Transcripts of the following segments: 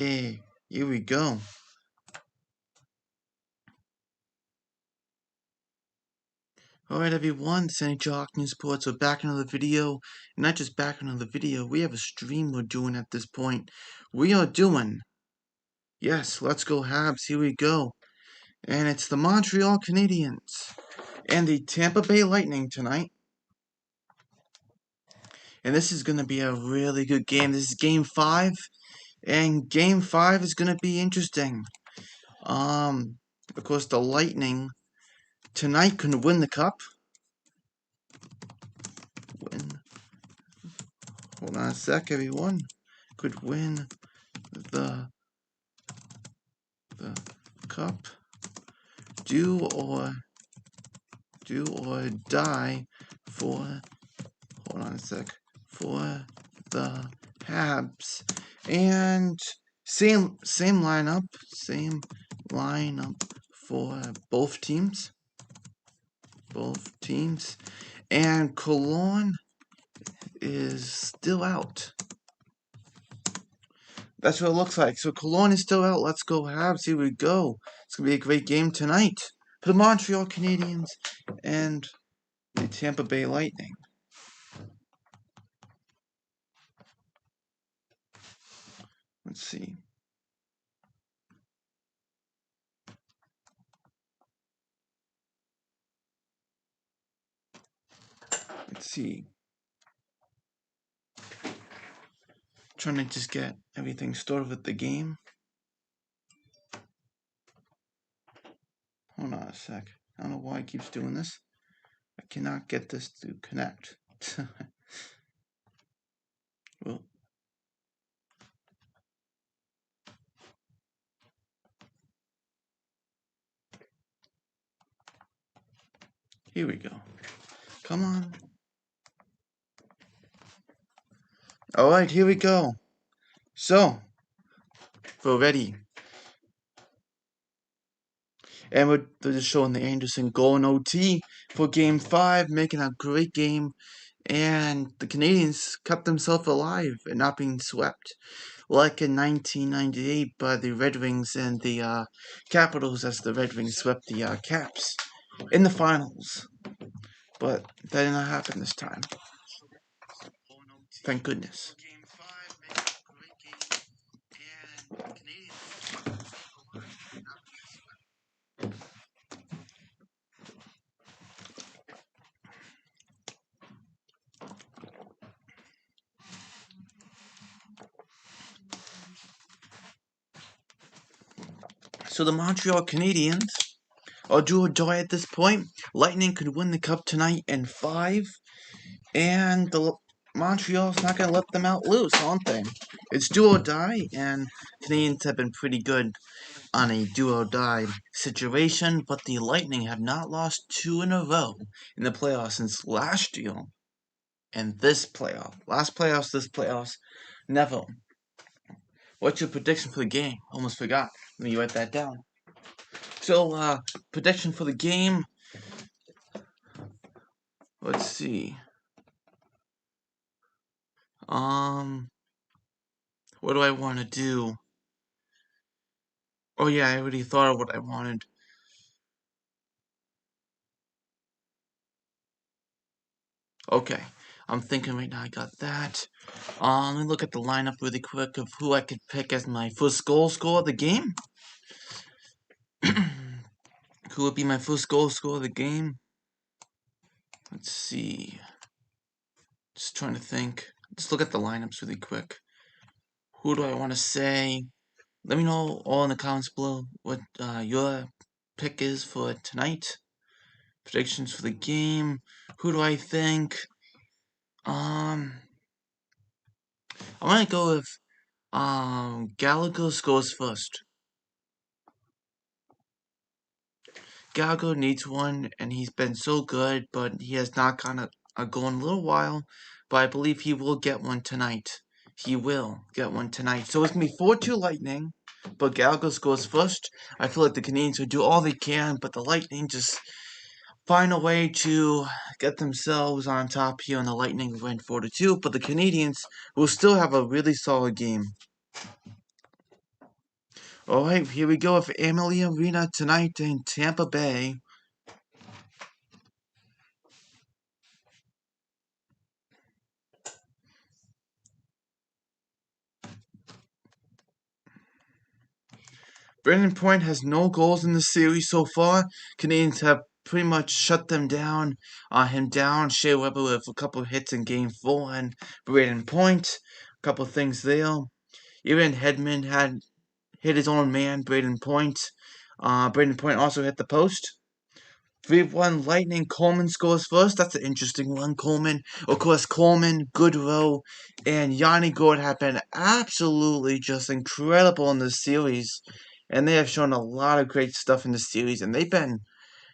Hey, here we go. Alright everyone, it's NHL News Sports. We're back in another video. Not just back in another video, we have a stream we're doing at this point. We are doing, yes, let's go Habs, here we go. And it's the Montreal Canadiens and the Tampa Bay Lightning tonight. And this is going to be a really good game. This is Game 5, and Game 5 is going to be interesting. Of course, the Lightning tonight can win the cup. Hold on a sec, everyone. Could win the cup. Do or die for. Hold on a sec. For the Habs. And same lineup. Same lineup for both teams. And Cologne is still out. That's what it looks like. So Cologne is still out. Let's go Habs. Here we go. It's going to be a great game tonight for the Montreal Canadiens and the Tampa Bay Lightning. Let's see. Trying to just get everything started with the game. Hold on a sec. I don't know why it keeps doing this. I cannot get this to connect. Well, here we go. Come on. Alright, here we go. So, we're ready. And we're just showing the Anderson goal in OT for Game 5, making a great game. And the Canadiens kept themselves alive and not being swept. Like in 1998 by the Red Wings and the Capitals, as the Red Wings swept the Caps in the finals. But that did not happen this time. Thank goodness. So the Montreal Canadiens are do or die at this point. Lightning could win the cup tonight in 5. And the Montreal's not going to let them out loose, aren't they? It's do or die, and Canadiens have been pretty good on a do or die situation, but the Lightning have not lost 2 in a row in the playoffs since last year and this playoff. Last playoffs, this playoffs, never. What's your prediction for the game? Almost forgot. Let me write that down. So, prediction for the game. Let's see. What do I want to do? Oh yeah, I already thought of what I wanted. Okay, I'm thinking right now I got that. Let me look at the lineup really quick of who I could pick as my first goal scorer of the game. Who would be my first goal scorer of the game? Let's see. Just trying to think. Just look at the lineups really quick. Who do I want to say? Let me know all in the comments below what your pick is for tonight. Predictions for the game. Who do I think? I'm gonna go with Gallagher scores first. Gallagher needs one, and he's been so good, but he has not gotten a goal in a little while. But I believe he will get one tonight. He will get one tonight. So it's going to be 4-2 Lightning, but Gallagher scores first. I feel like the Canadiens will do all they can, but the Lightning just find a way to get themselves on top here, and the Lightning win 4-2. But the Canadiens will still have a really solid game. Alright, here we go with Amalie Arena tonight in Tampa Bay. Brandon Point has no goals in the series so far. Canadiens have pretty much shut them down, him down. Shea Weber with a couple of hits in Game 4 and Brandon Point. A couple of things there. Even Hedman had hit his own man, Brayden Point. Brayden Point also hit the post. 3-1 Lightning. Coleman scores first. That's an interesting one. Coleman. Of course, Coleman, Goodrow, and Yanni Gourde have been absolutely just incredible in this series. And they have shown a lot of great stuff in this series. And they've been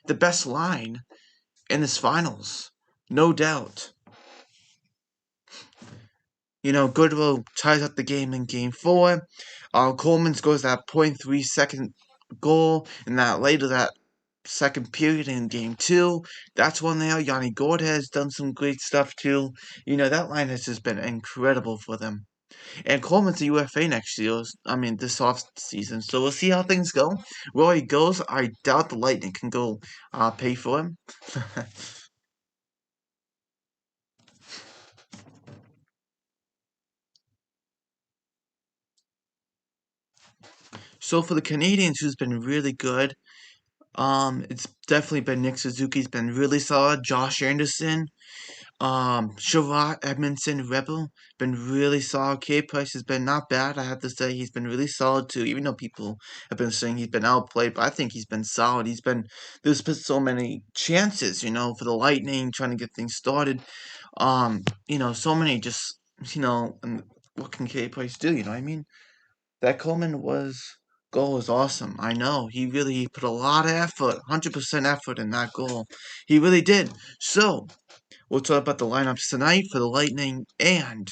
the best line in this finals. No doubt. You know, Goodrow ties up the game in Game 4. Coleman scores that 0.3 second goal. And that later that second period in Game 2. That's one there. Yanni Gourde has done some great stuff too. You know, that line has just been incredible for them. And Coleman's a UFA next year. This off season. So we'll see how things go. Where he goes, I doubt the Lightning can go pay for him. So for the Canadiens, who's been really good, it's definitely been Nick Suzuki's been really solid. Josh Anderson, Sherrod, Edmondson, Rebel, been really solid. K Price has been not bad. I have to say he's been really solid too. Even though people have been saying he's been outplayed, but I think he's been solid. There's been so many chances, for the Lightning trying to get things started. So many just, and what can K Price do? You know what I mean? That Coleman goal was awesome. I know he put a lot of effort, 100% effort in that goal. He really did. So we'll talk about the lineups tonight for the Lightning and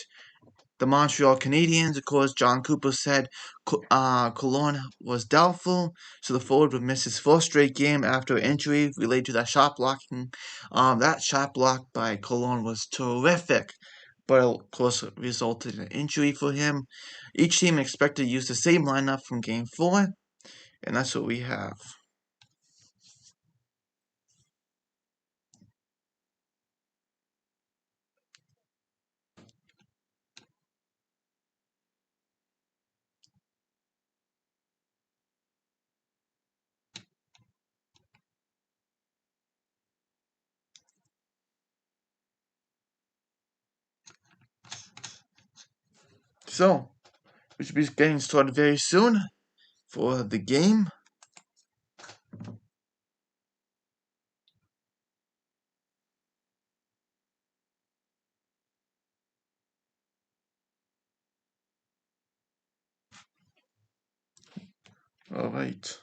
the Montreal Canadiens. Of course, John Cooper said Cologne was doubtful, so the forward would miss his fourth straight game after injury related to that shot blocking. That shot block by Cologne was terrific, but of course it resulted in an injury for him. Each team expected to use the same lineup from Game 4, and that's what we have. So, we should be getting started very soon for the game. Alright.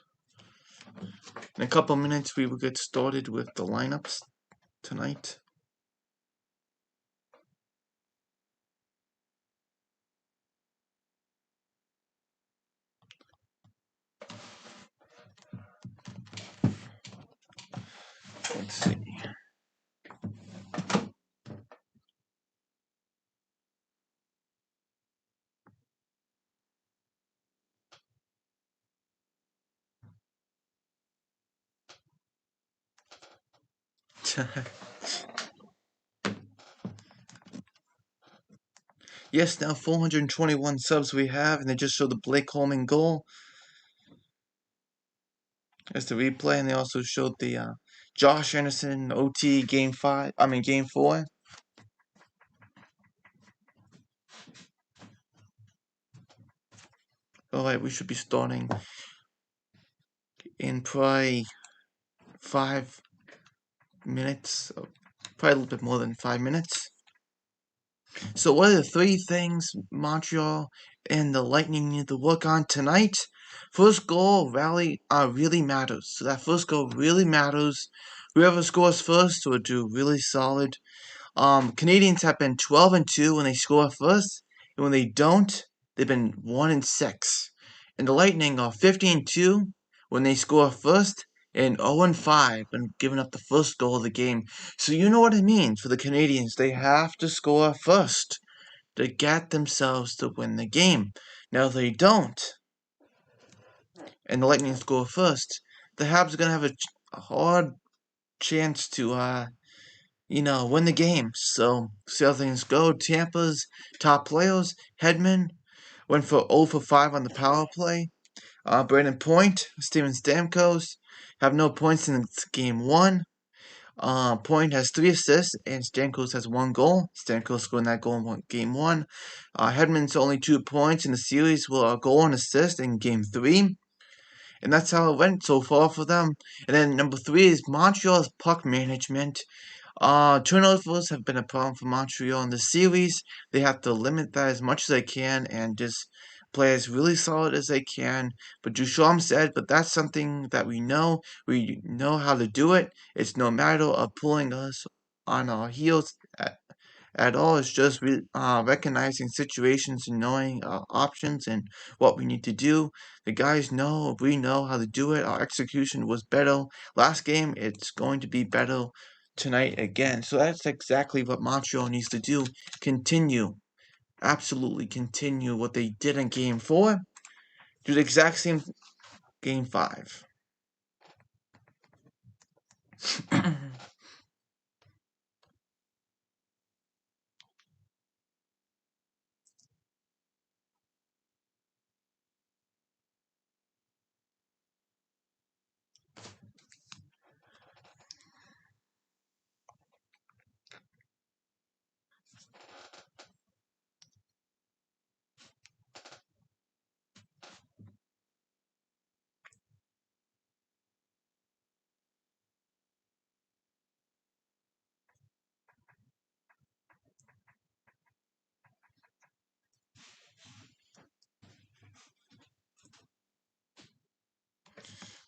In a couple minutes, we will get started with the lineups tonight. Let's see. Yes, now 421 subs we have, and they just showed the Blake Coleman goal as the replay, and they also showed the Josh Anderson OT Game 4. Alright, we should be starting in probably 5 minutes, probably a little bit more than 5 minutes. So what are the 3 things Montreal and the Lightning need to work on tonight? First goal really matters. So that first goal really matters. Whoever scores first will do really solid. Canadiens have been 12-2 when they score first, and when they don't, they've been 1-6. And the Lightning are 15-2 when they score first, and 0-5 when giving up the first goal of the game. So you know what it means for the Canadiens. They have to score first to get themselves to win the game. Now, if they don't, and the Lightning score first, the Habs are gonna have a hard chance to win the game. So see how things go. Tampa's top players, Hedman went for 0 for 5 on the power play. Brandon Point, Steven Stamkos have no points in game one. Point has 3 assists and Stamkos has 1 goal. Stamkos scored that goal in game 1. Hedman's only 2 points in the series with a goal and assist in game 3. And that's how it went so far for them. And then number 3 is Montreal's puck management. Turnovers have been a problem for Montreal in the series. They have to limit that as much as they can and just play as really solid as they can. But Ducharme said, but that's something that we know. We know how to do it. It's no matter of pulling us on our heels at all. It's just recognizing situations and knowing options and what we need to do. The guys know, we know how to do it. Our execution was better last game. It's going to be better tonight again. So that's exactly what Montreal needs to do. Continue. Absolutely continue what they did in game 4. Do the exact same game 5.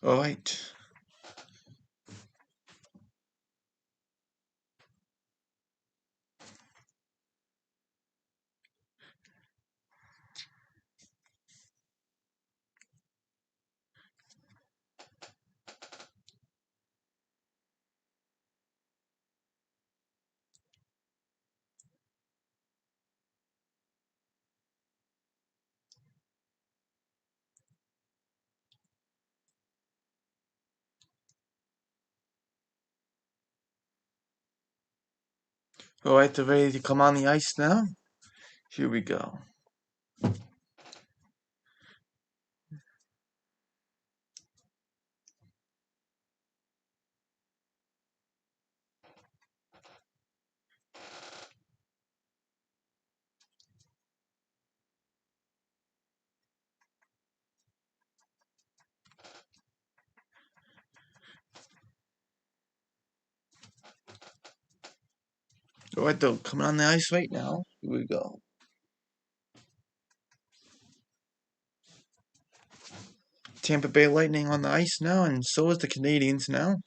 All right. All right, they're ready to come on the ice now. Here we go. All right, they're coming on the ice right now. Here we go. Tampa Bay Lightning on the ice now, and so is the Canadiens now.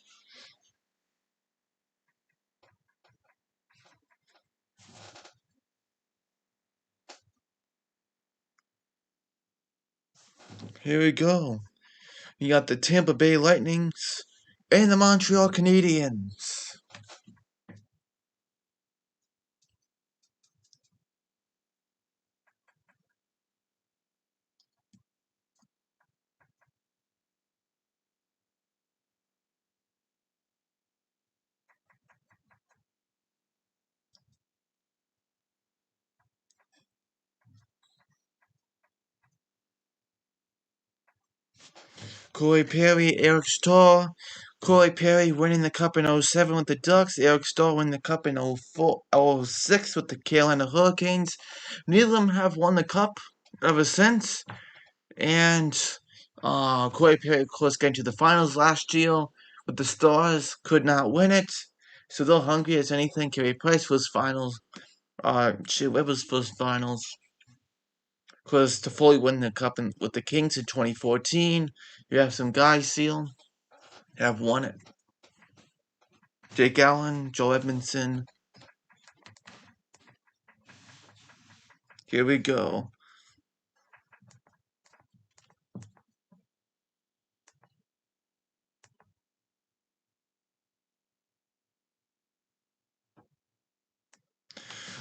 Here we go. You got the Tampa Bay Lightnings and the Montreal Canadiens. Corey Perry, Eric Stahl. Corey Perry winning the Cup in 07 with the Ducks. Eric Stahl winning the Cup in 06 with the Carolina Hurricanes. Neither of them have won the Cup ever since. And Corey Perry, of course, getting to the finals last year with the Stars. Could not win it. So they're hungry as anything. Carey Price first finals. Shea Weber's first finals. Because to fully win the Cup with the Kings in 2014, you have some guys sealed have won it. Jake Allen, Joe Edmondson. Here we go.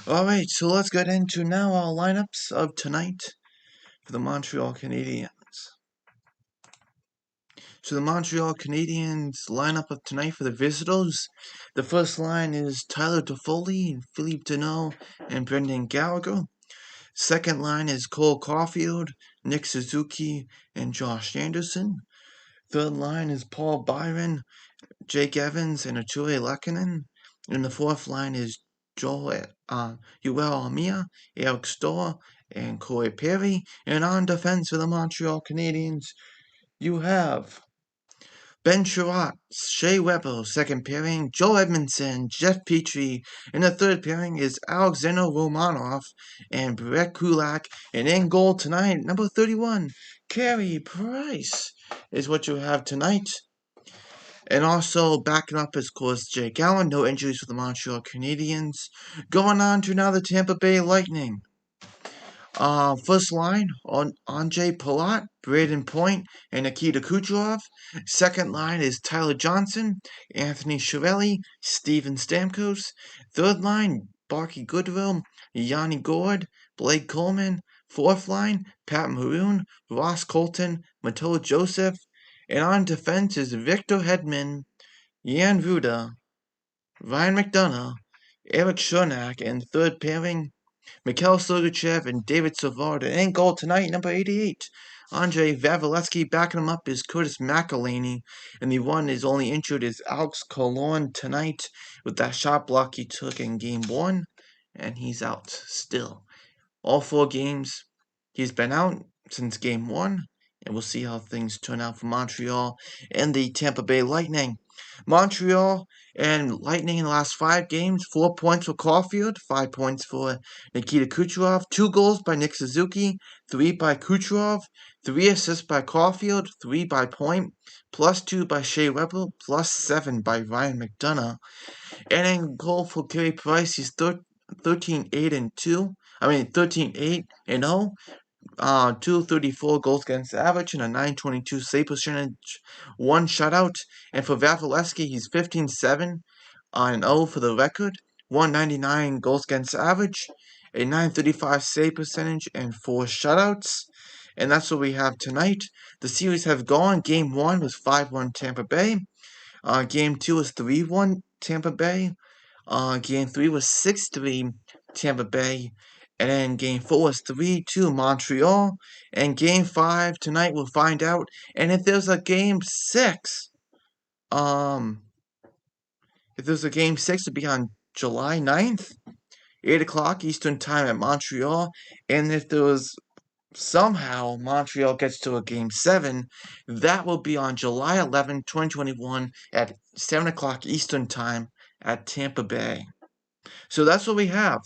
Alright, so let's get into now our lineups of tonight for the Montreal Canadiens. So the Montreal Canadiens lineup of tonight for the visitors. The first line is Tyler Toffoli, Philippe Deneau, and Brendan Gallagher. Second line is Cole Caulfield, Nick Suzuki, and Josh Anderson. Third line is Paul Byron, Jake Evans, and Arturi Lehkonen. And the fourth line is Yoel Armia, Eric Stoll, and Corey Perry. And on defense for the Montreal Canadiens, you have Ben Sherratt, Shea Weber, second pairing, Joe Edmondson, Jeff Petrie, and the third pairing is Alexander Romanov and Brett Kulak. And in goal tonight, number 31, Carey Price is what you have tonight. And also backing up is, of course, Jake Allen. No injuries for the Montreal Canadiens. Going on to now the Tampa Bay Lightning. First line on Andre Palat, Braden Point, and Nikita Kucherov. Second line is Tyler Johnson, Anthony Chiarelli, Steven Stamkos. Third line, Barkey Goodwill, Yanni Gourde, Blake Coleman. Fourth line, Pat Maroon, Ross Colton, Matteo Joseph. And on defense is Victor Hedman, Jan Ruda, Ryan McDonough, Eric Chernak, and third pairing, Mikhail Sergachev and David Savard. And in goal tonight, number 88, Andrei Vavilevsky. Backing him up is Curtis McElhaney. And the one is only injured is Alex Killorn tonight with that shot block he took in Game 1. And he's out still. All 4 games he's been out since Game 1. And we'll see how things turn out for Montreal and the Tampa Bay Lightning. Montreal and Lightning in the last 5 games, 4 points for Caulfield, 5 points for Nikita Kucherov, 2 goals by Nick Suzuki, 3 by Kucherov, 3 assists by Caulfield, 3 by Point, +2 by Shea Weber, +7 by Ryan McDonough. And in goal for Carey Price, he's 13-8-2. 13-8-0. 234 goals against average and a 922 save percentage, 1 shutout. And for Vavilevsky, he's 15-7-0 for the record, 199 goals against average, a 935 save percentage, and 4 shutouts. And that's what we have tonight. The series have gone. Game 1 was 5-1 Tampa Bay. Game 2 was 3-1 Tampa Bay. Game 3 was 6-3 Tampa Bay. And then Game 4 was 3-2 Montreal. And Game 5 tonight we'll find out. And if there's a Game 6, it'll be on July 9th, 8 o'clock Eastern Time at Montreal. And if there was somehow Montreal gets to a Game 7, that will be on July 11, 2021 at 7 o'clock Eastern Time at Tampa Bay. So that's what we have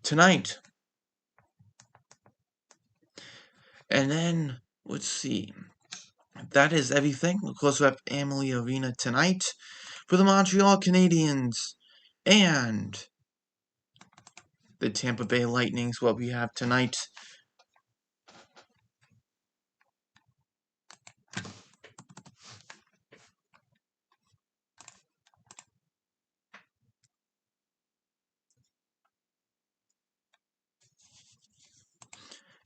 tonight. And then, let's see. That is everything. Of course, we have Amalie Arena tonight for the Montreal Canadiens and the Tampa Bay Lightning is what we have tonight.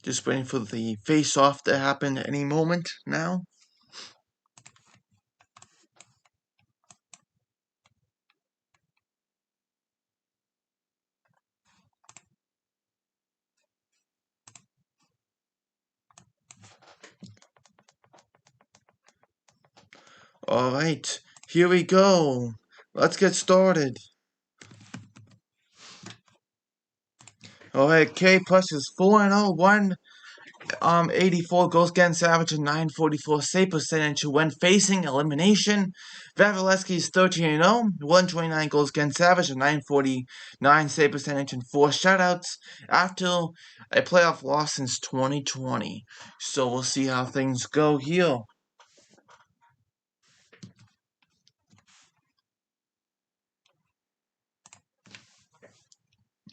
Just waiting for the face-off to happen any moment now. Alright, here we go. Let's get started. Alright, K Plus is 4-0, 84 goals against average and 944 save percentage when facing elimination. Vavilevsky is 13-0, 129 goals against average and 949 save percentage and 4 shutouts after a playoff loss since 2020. So we'll see how things go here.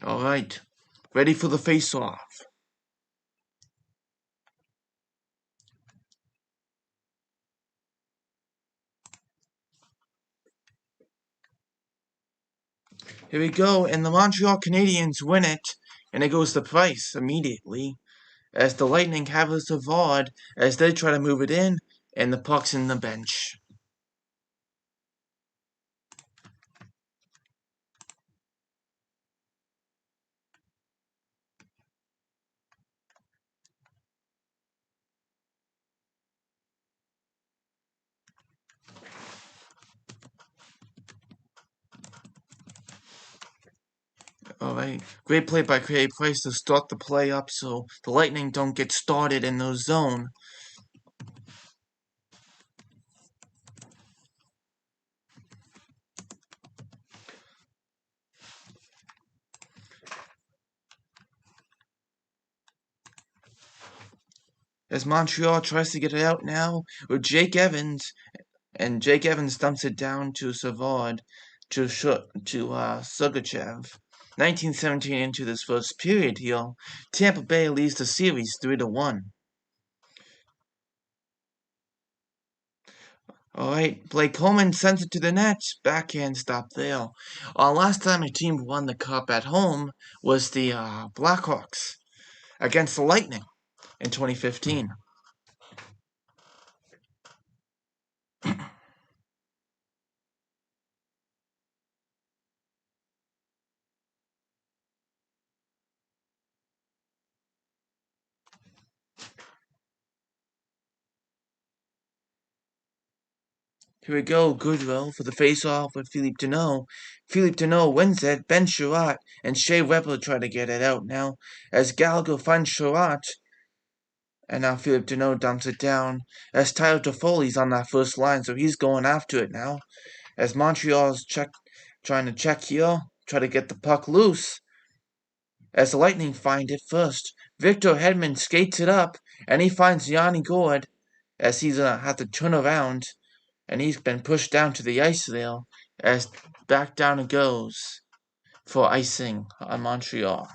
Alright, ready for the face-off. Here we go, and the Montreal Canadiens win it, and it goes to Price immediately, as the Lightning have a Savard as they try to move it in, and the puck's in the bench. Alright, great play by Carey Price to start the play up so the Lightning don't get started in the zone. As Montreal tries to get it out now with Jake Evans, and Jake Evans dumps it down to Savard to Sugachev. 1917 into this first period here, Tampa Bay leads the series 3-1. Alright, Blake Coleman sends it to the net. Backhand stop there. Last time a team won the cup at home was the Blackhawks against the Lightning in 2015. Here we go, Goodrow for the face-off with Philippe Deneau. Philippe Deneau wins it. Ben Sherratt and Shea Weber try to get it out now as Gallagher finds Sherratt. And now Philippe Deneau dumps it down as Tyler Toffoli's on that first line, so he's going after it now. As Montreal's trying to check here, try to get the puck loose. As the Lightning find it first, Victor Hedman skates it up, and he finds Yanni Gourde as he's gonna have to turn around. And he's been pushed down to the ice there as back down it goes for icing on Montreal.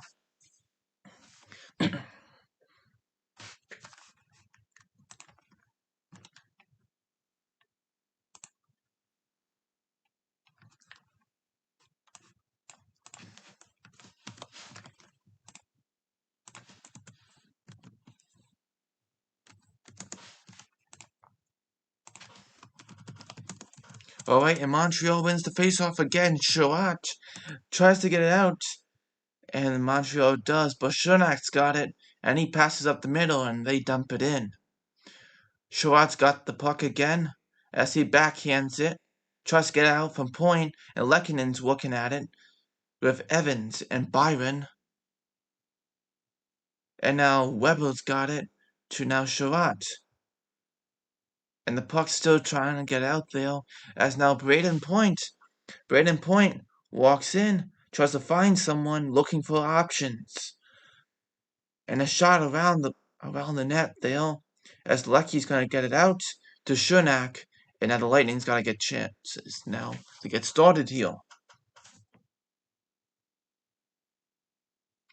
Alright, and Montreal wins the faceoff again. Sherratt tries to get it out, and Montreal does, but Chernak got it, and he passes up the middle, and they dump it in. Sherratt's got the puck again, as he backhands it, tries to get it out from point, and Lekkonen's looking at it, with Evans and Byron. And now Weber's got it, to now Sherratt. And the puck's still trying to get out there, as now Braden Point walks in, tries to find someone looking for options. And a shot around the net there, as Lecky's gonna get it out to Chernak, and now the Lightning's gotta get chances now to get started here.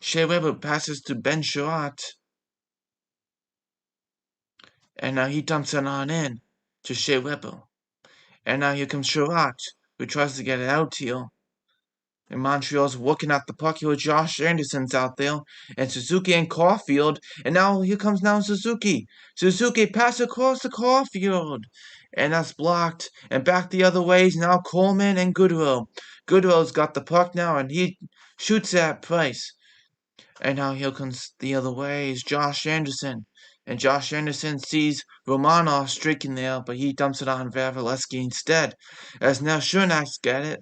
Shea Weber passes to Ben Sherratt, and now he dumps it on in to Shea Weber. And now here comes Sherratt, who tries to get it out here. And Montreal's looking at the puck here with Josh Anderson's out there. And Suzuki and Caulfield. And now here comes Suzuki. Suzuki pass across the Caulfield. And that's blocked. And back the other way is now Coleman and Goodrow. Goodrow's got the puck now and he shoots at Price. And now here comes the other way is Josh Anderson. And Josh Anderson sees Romanov streaking there, but he dumps it on Vasilevsky instead. As now Chernak's got it.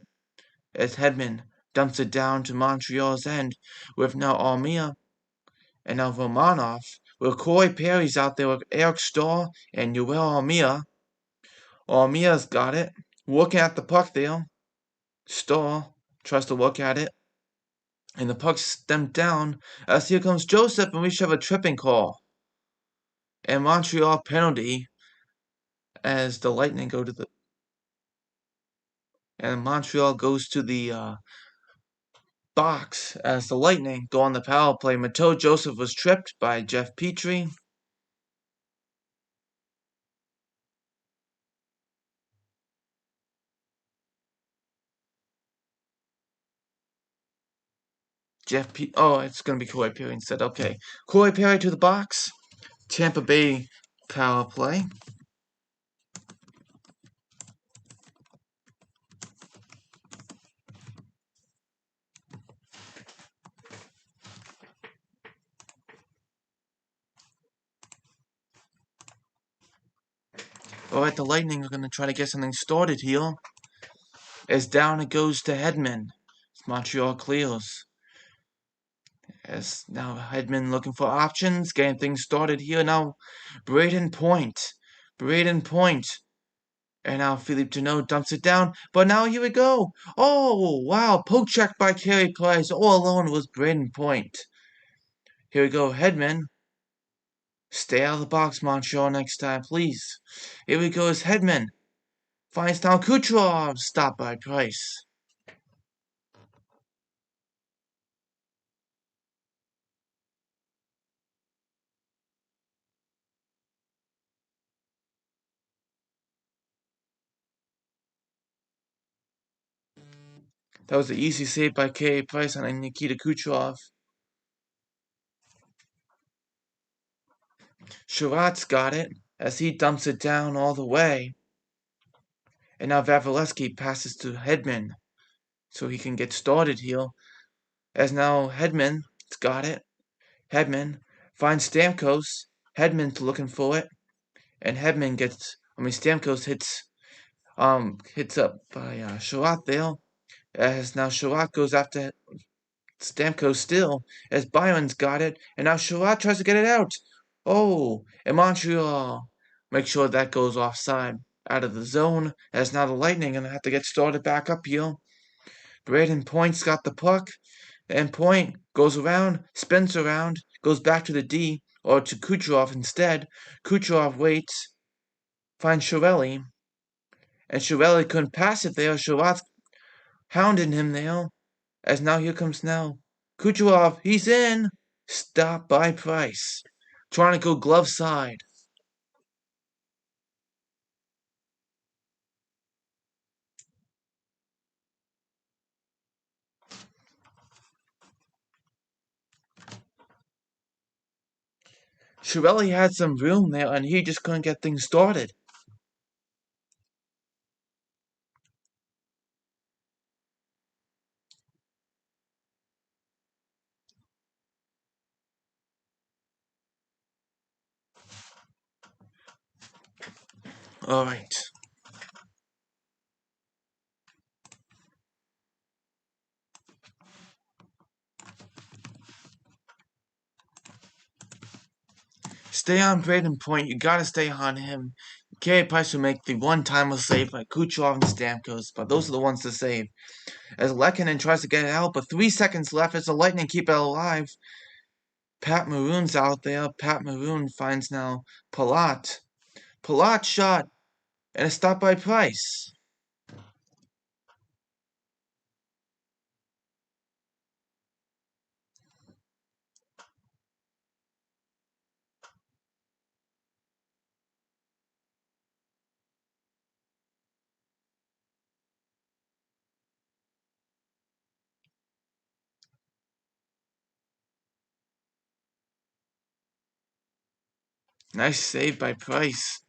As Hedman dumps it down to Montreal's end with now Armia and now Romanov. With Corey Perry's out there with Eric Stahl and Yoel Armia. Armia's got it. Looking at the puck there. Stahl tries to look at it. And the puck's stamped down as here comes Joseph and we should have a tripping call. And Montreal penalty as the Lightning go to the... And Montreal goes to the box as the Lightning go on the power play. Mateau Joseph was tripped by Jeff Petrie. Oh, it's going to be Corey Perry instead. Okay. Corey Perry to the box. Tampa Bay power play. Alright, the Lightning are going to try to get something started here. As down it goes to Hedman. It's Montreal clears. As now Hedman looking for options, getting things started here. Now Braden Point. And now Philippe Deneau dumps it down. But now here we go. Oh, wow. Poke check by Carey Price. All alone was Braden Point. Here we go. Hedman. Stay out of the box, Montreal, next time, please. Here we go. As Hedman. Finds down Kucherov. Stopped by Price. That was an easy save by Carey Price on Nikita Kucherov. Sherratt's got it as he dumps it down all the way. And now Vasilevsky passes to Hedman so he can get started here. As now Hedman's got it. Hedman finds Stamkos. Hedman's looking for it. And Hedman Stamkos hits up by Sherratt there. As now Sherratt goes after Stamkos still, as Byron's got it, and now Sherratt tries to get it out. Oh, and Montreal make sure that goes offside, out of the zone, as now the Lightning gonna have to get started back up here. Braden Point's got the puck, and Point goes around, spins around, goes back to the D, or to Kucherov instead. Kucherov waits, finds Chiarelli, and Chiarelli couldn't pass it there. Sherratt's hounding him there. As now here comes now Kucherov, he's in. Stopped by Price. Trying to go glove side. Chiarelli had some room there and he just couldn't get things started. Alright. Stay on Braden Point. You gotta stay on him. Carey Price will make the one-timer save by Kucherov and Stamkos, but those are the ones to save. As Lehkonen tries to get it out, but 3 seconds left as the Lightning keep it alive. Pat Maroon's out there. Pat Maroon finds now Palat. Palat shot, and a stop by Price. Nice save by Price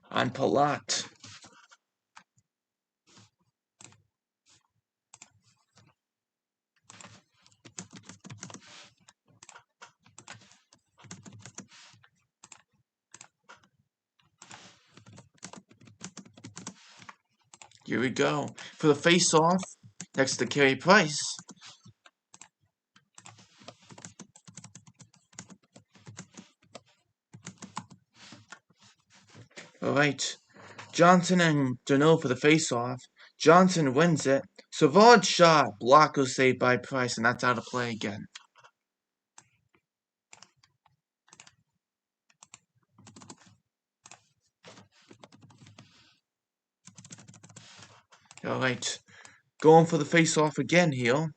on Palat. Here we go. For the face-off, next to Carey Price. Alright. Johnson and Deneau for the face-off. Johnson wins it. Savard's shot. Blocker saved by Price, and that's out of play again. Alright. Going for the face-off again here.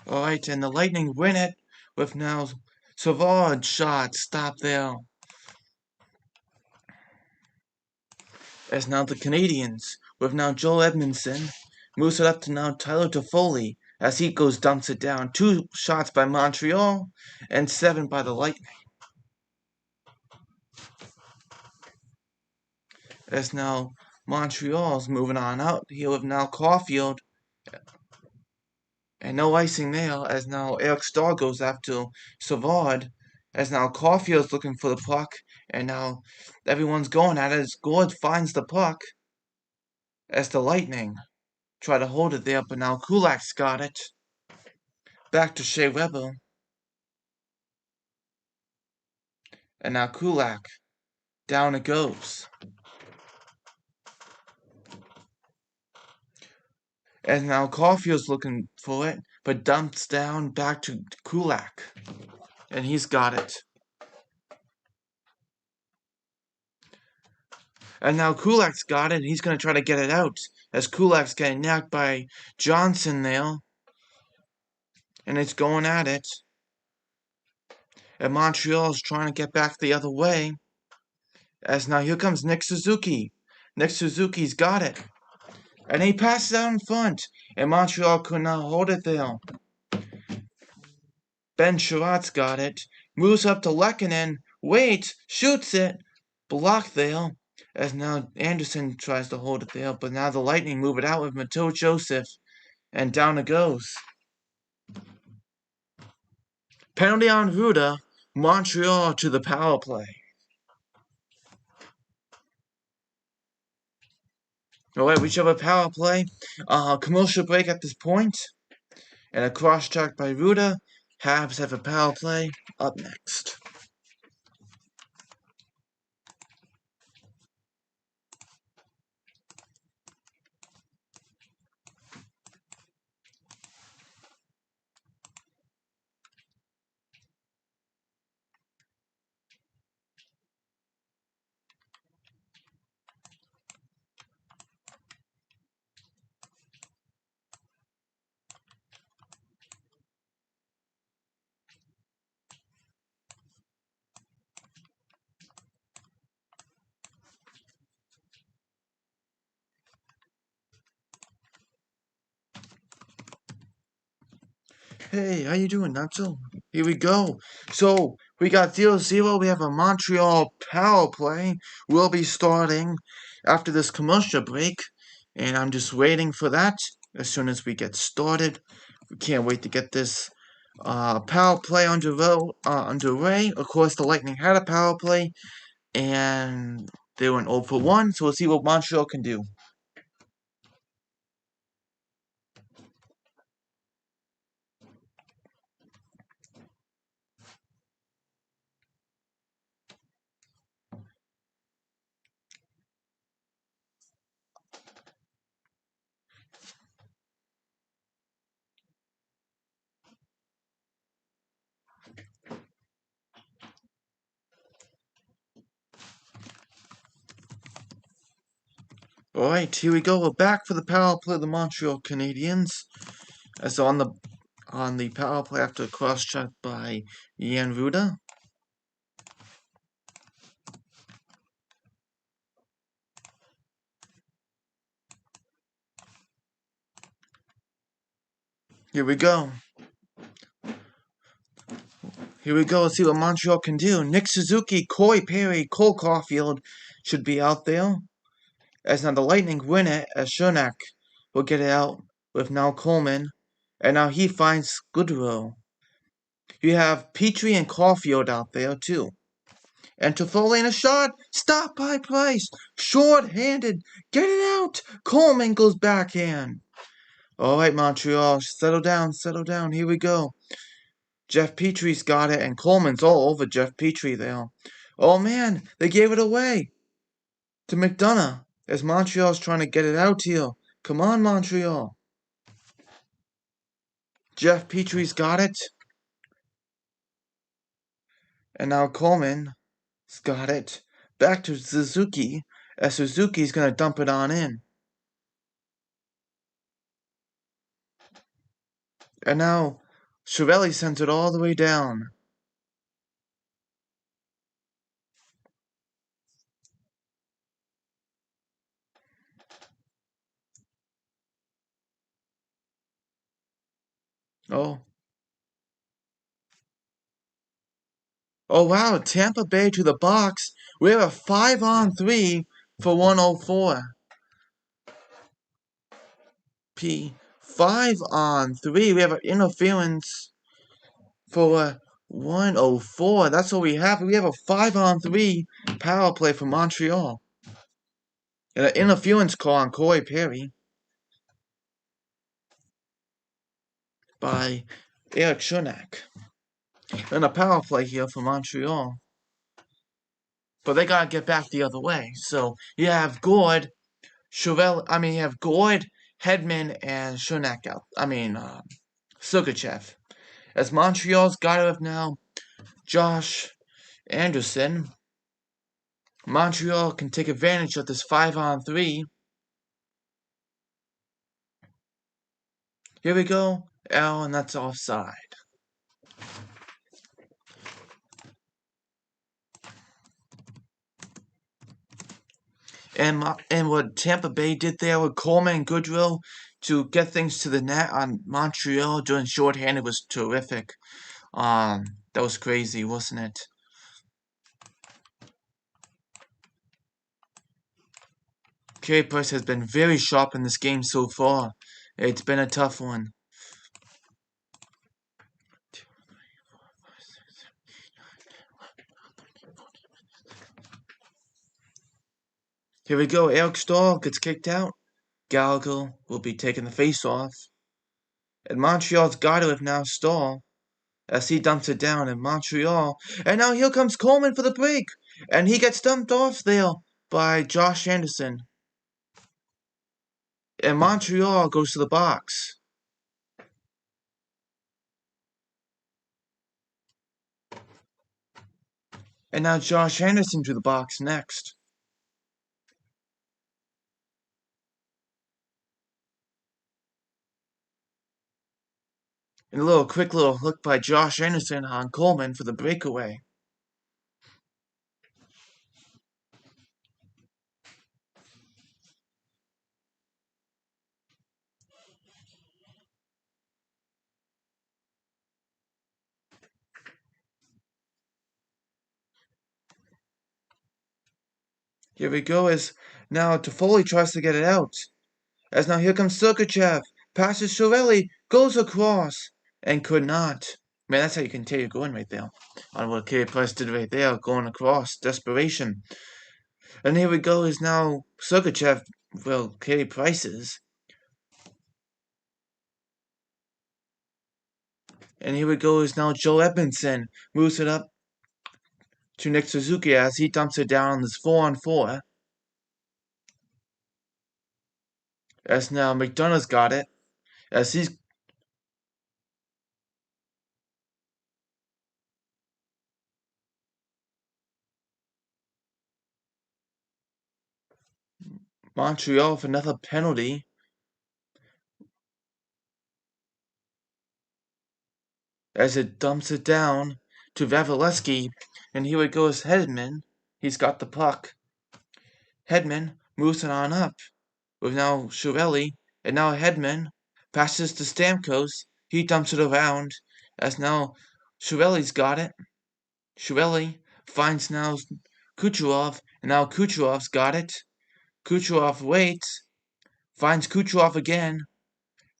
Alright, and the Lightning win it with now Savard's shot. Stop there. As now the Canadiens, with now Joel Edmondson, moves it up to now Tyler Toffoli. as he goes dumps it down. 2 shots by Montreal and 7 by the Lightning. As now Montreal's moving on out. Here with now Caulfield. And no icing there, as now Eric Stahl goes after Savard. As now Caulfield's looking for the puck. And now everyone's going at it as Gord finds the puck. As the Lightning try to hold it there, but now Kulak's got it. Back to Shea Weber. And now Kulak. Down it goes. And now Caulfield's looking for it, but dumps down back to Kulak. And he's got it. And now Kulak's got it, and he's going to try to get it out. As Kulak's getting knocked by Johnson there. And it's going at it. And Montreal's trying to get back the other way. As now here comes Nick Suzuki. Nick Suzuki's got it. And he passes out in front. And Montreal could not hold it there. Ben Sherratt's got it. Moves up to Lehkonen. Waits. Shoots it. Blocked there. As now Anderson tries to hold it there. But now the Lightning move it out with Mateo Joseph. And down it goes. Penalty on Ruda. Montreal to the power play. Alright, we should have a power play. Commercial break at this point. And a cross check by Ruda. Habs have a power play up next. Hey, how you doing, Nutso? Here we go. So, we got 0-0. We have a Montreal power play. We'll be starting after this commercial break. And I'm just waiting for that as soon as we get started. We can't wait to get this power play underway. Of course, the Lightning had a power play. And they went 0 for 1. So, we'll see what Montreal can do. Alright, here we go. We're back for the power play of the Montreal Canadiens. As on the power play after a cross check by Jan Ruda. Here we go. Here we go. Let's see what Montreal can do. Nick Suzuki, Corey Perry, Cole Caulfield should be out there. As now the Lightning win it, as Schoeneck will get it out with now Coleman. And now he finds Goodrow. You have Petrie and Caulfield out there too. And Toffoli in a shot. Stop by Price. Short-handed. Get it out. Coleman goes backhand. Alright, Montreal. Settle down. Settle down. Here we go. Jeff Petrie's got it. And Coleman's all over Jeff Petrie there. Oh, man. They gave it away to McDonough. As Montreal's trying to get it out here. Come on, Montreal. Jeff Petrie's got it. And now Coleman's got it. Back to Suzuki. As Suzuki's going to dump it on in. And now Chiavelli sends it all the way down. Oh. Oh, wow. Tampa Bay to the box. We have a 5-on-3 for 104. P. 5-on-3. We have an interference for 104. That's what we have. We have a 5-on-3 power play for Montreal. And an interference call on Corey Perry by Eric Schoenack. And a power play here for Montreal. But they gotta get back the other way. So you have Gord, you have Gord, Hedman, and Schoenack out. Sergachev. As Montreal's got to have now Josh Anderson. Montreal can take advantage of this 5-on-3. Here we go. And that's offside. And what Tampa Bay did there with Coleman and Goodrow to get things to the net on Montreal during shorthanded was terrific. That was crazy, wasn't it? Carey Price has been very sharp in this game so far. It's been a tough one. Here we go. Eric Stahl gets kicked out. Gallagher will be taking the face-off. And Montreal's got to have now Stahl as he dumps it down in Montreal. And now here comes Coleman for the break. And he gets dumped off there by Josh Anderson. And Montreal goes to the box. And now Josh Anderson to the box next. And a quick little hook by Josh Anderson on Coleman for the breakaway. Here we go as now Toffoli tries to get it out. As now here comes Sergachev. Passes Chiarelli. Goes across. And could not. Man, that's how you can tell you're going right there. On what Carey Price did right there. Going across. Desperation. And here we go is now Sergachev. Well, Carey Price's. And here we go is now Joe Edmondson. Moves it up to Nick Suzuki as he dumps it down on this 4-on-4. As now McDonough's got it. As he's Montreal for another penalty. As it dumps it down to Vasilevsky. And here it goes Hedman. He's got the puck. Hedman moves it on up with now Chiarelli. And now Hedman passes to Stamkos. He dumps it around as now Chiarelli's got it. Chiarelli finds now Kucherov. And now Kucherov's got it. Kucherov waits. Finds Kucherov again.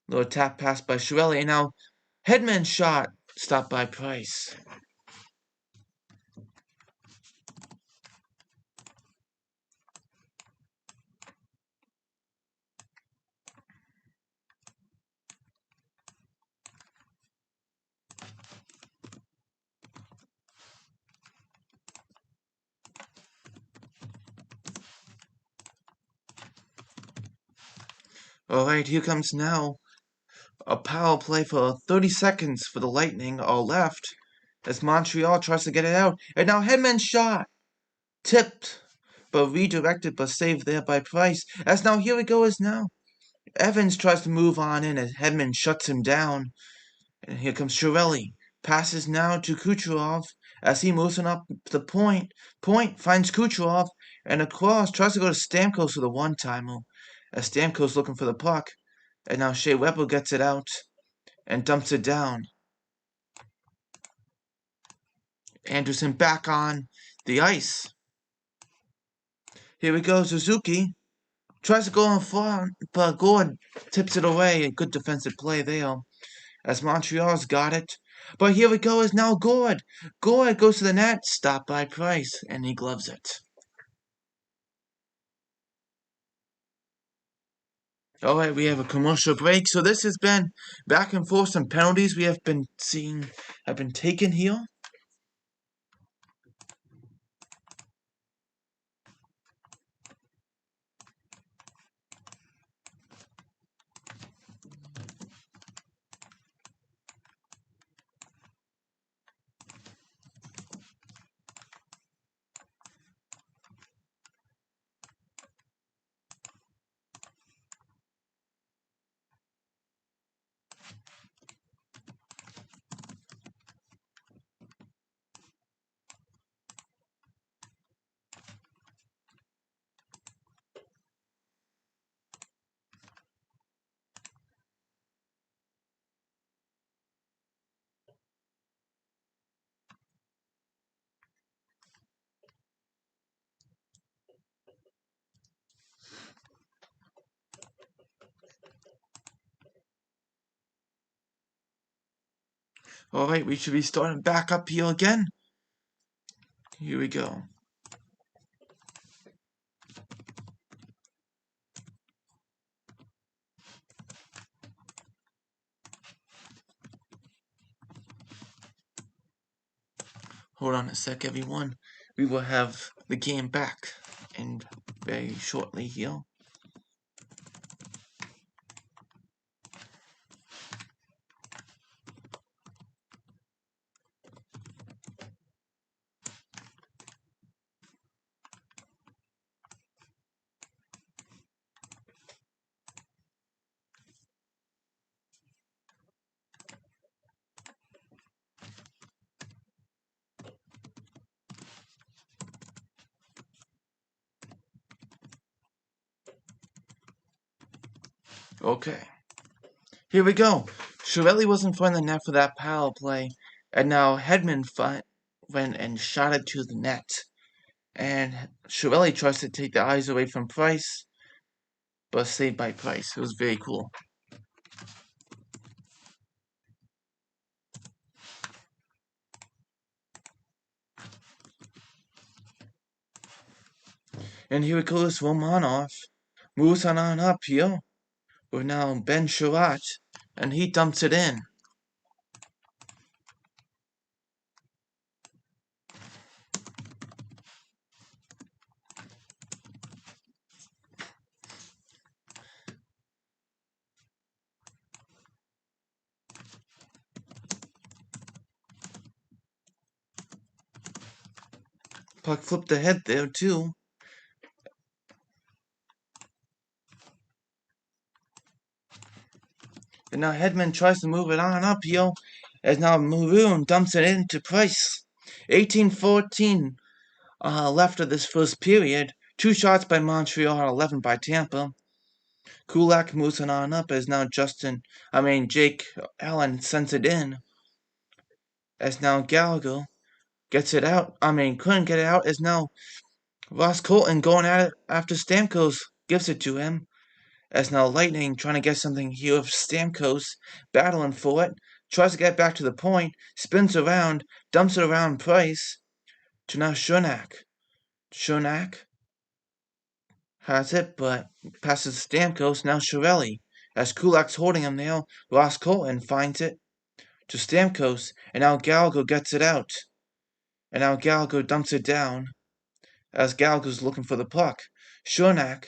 Little tap pass by Chiarelli. And now Hedman's shot stopped by Price. Alright, here comes now a power play for 30 seconds for the Lightning all left as Montreal tries to get it out. And now Hedman's shot. Tipped, but redirected, but saved there by Price. As now here we go as now. Evans tries to move on in as Hedman shuts him down. And here comes Chiarelli. Passes now to Kucherov as he moves on up the point. Point finds Kucherov and across tries to go to Stamkos with a one-timer. As Stamkos looking for the puck. And now Shea Weber gets it out and dumps it down. Anderson back on the ice. Here we go, Suzuki. Tries to go in front, but Gord tips it away. A good defensive play there, as Montreal's got it. But here we go, is now Gord. Gord goes to the net, stopped by Price, and he gloves it. Alright, we have a commercial break. So this has been back and forth. Some penalties we have been seeing have been taken here. Alright, we should be starting back up here again. Here we go. Hold on a sec, everyone. We will have the game back in very shortly here. Okay. Here we go. Chiarelli was in front of the net for that power play, and now Hedman went and shot it to the net. And Chiarelli tries to take the eyes away from Price, but saved by Price. It was very cool. And here we go, this Romanov moves on up here with now Ben Sherratt, and he dumps it in. Puck flipped ahead there too. And now Hedman tries to move it on up here, as now Maroon dumps it into Price. 18-14 left of this first period. 2 shots by Montreal, 11 by Tampa. Kulak moves it on up as now Jake Allen sends it in. As now Gallagher gets it out. Couldn't get it out as now Ross Colton going at it after Stamkos gives it to him. As now Lightning trying to get something here of Stamkos, battling for it, tries to get back to the point, spins around, dumps it around Price, to now Schoenack. Schoenack has it, but passes Stamkos, now Chiarelli. As Kulak's holding him there, Ross Colton finds it to Stamkos, and now Gallagher gets it out. And now Gallagher dumps it down, as Gallagher's looking for the puck. Schoenack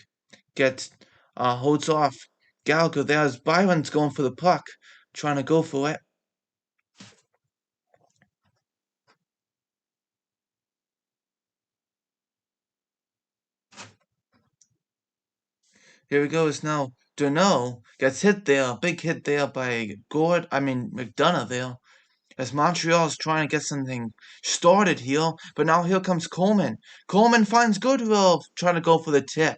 holds off Gallagher there as Byron's going for the puck, trying to go for it. Here we go, it's now Deneau gets hit there, a big hit there by McDonough there. as Montreal's trying to get something started here, but now here comes Coleman. Coleman finds Goodwill trying to go for the tip.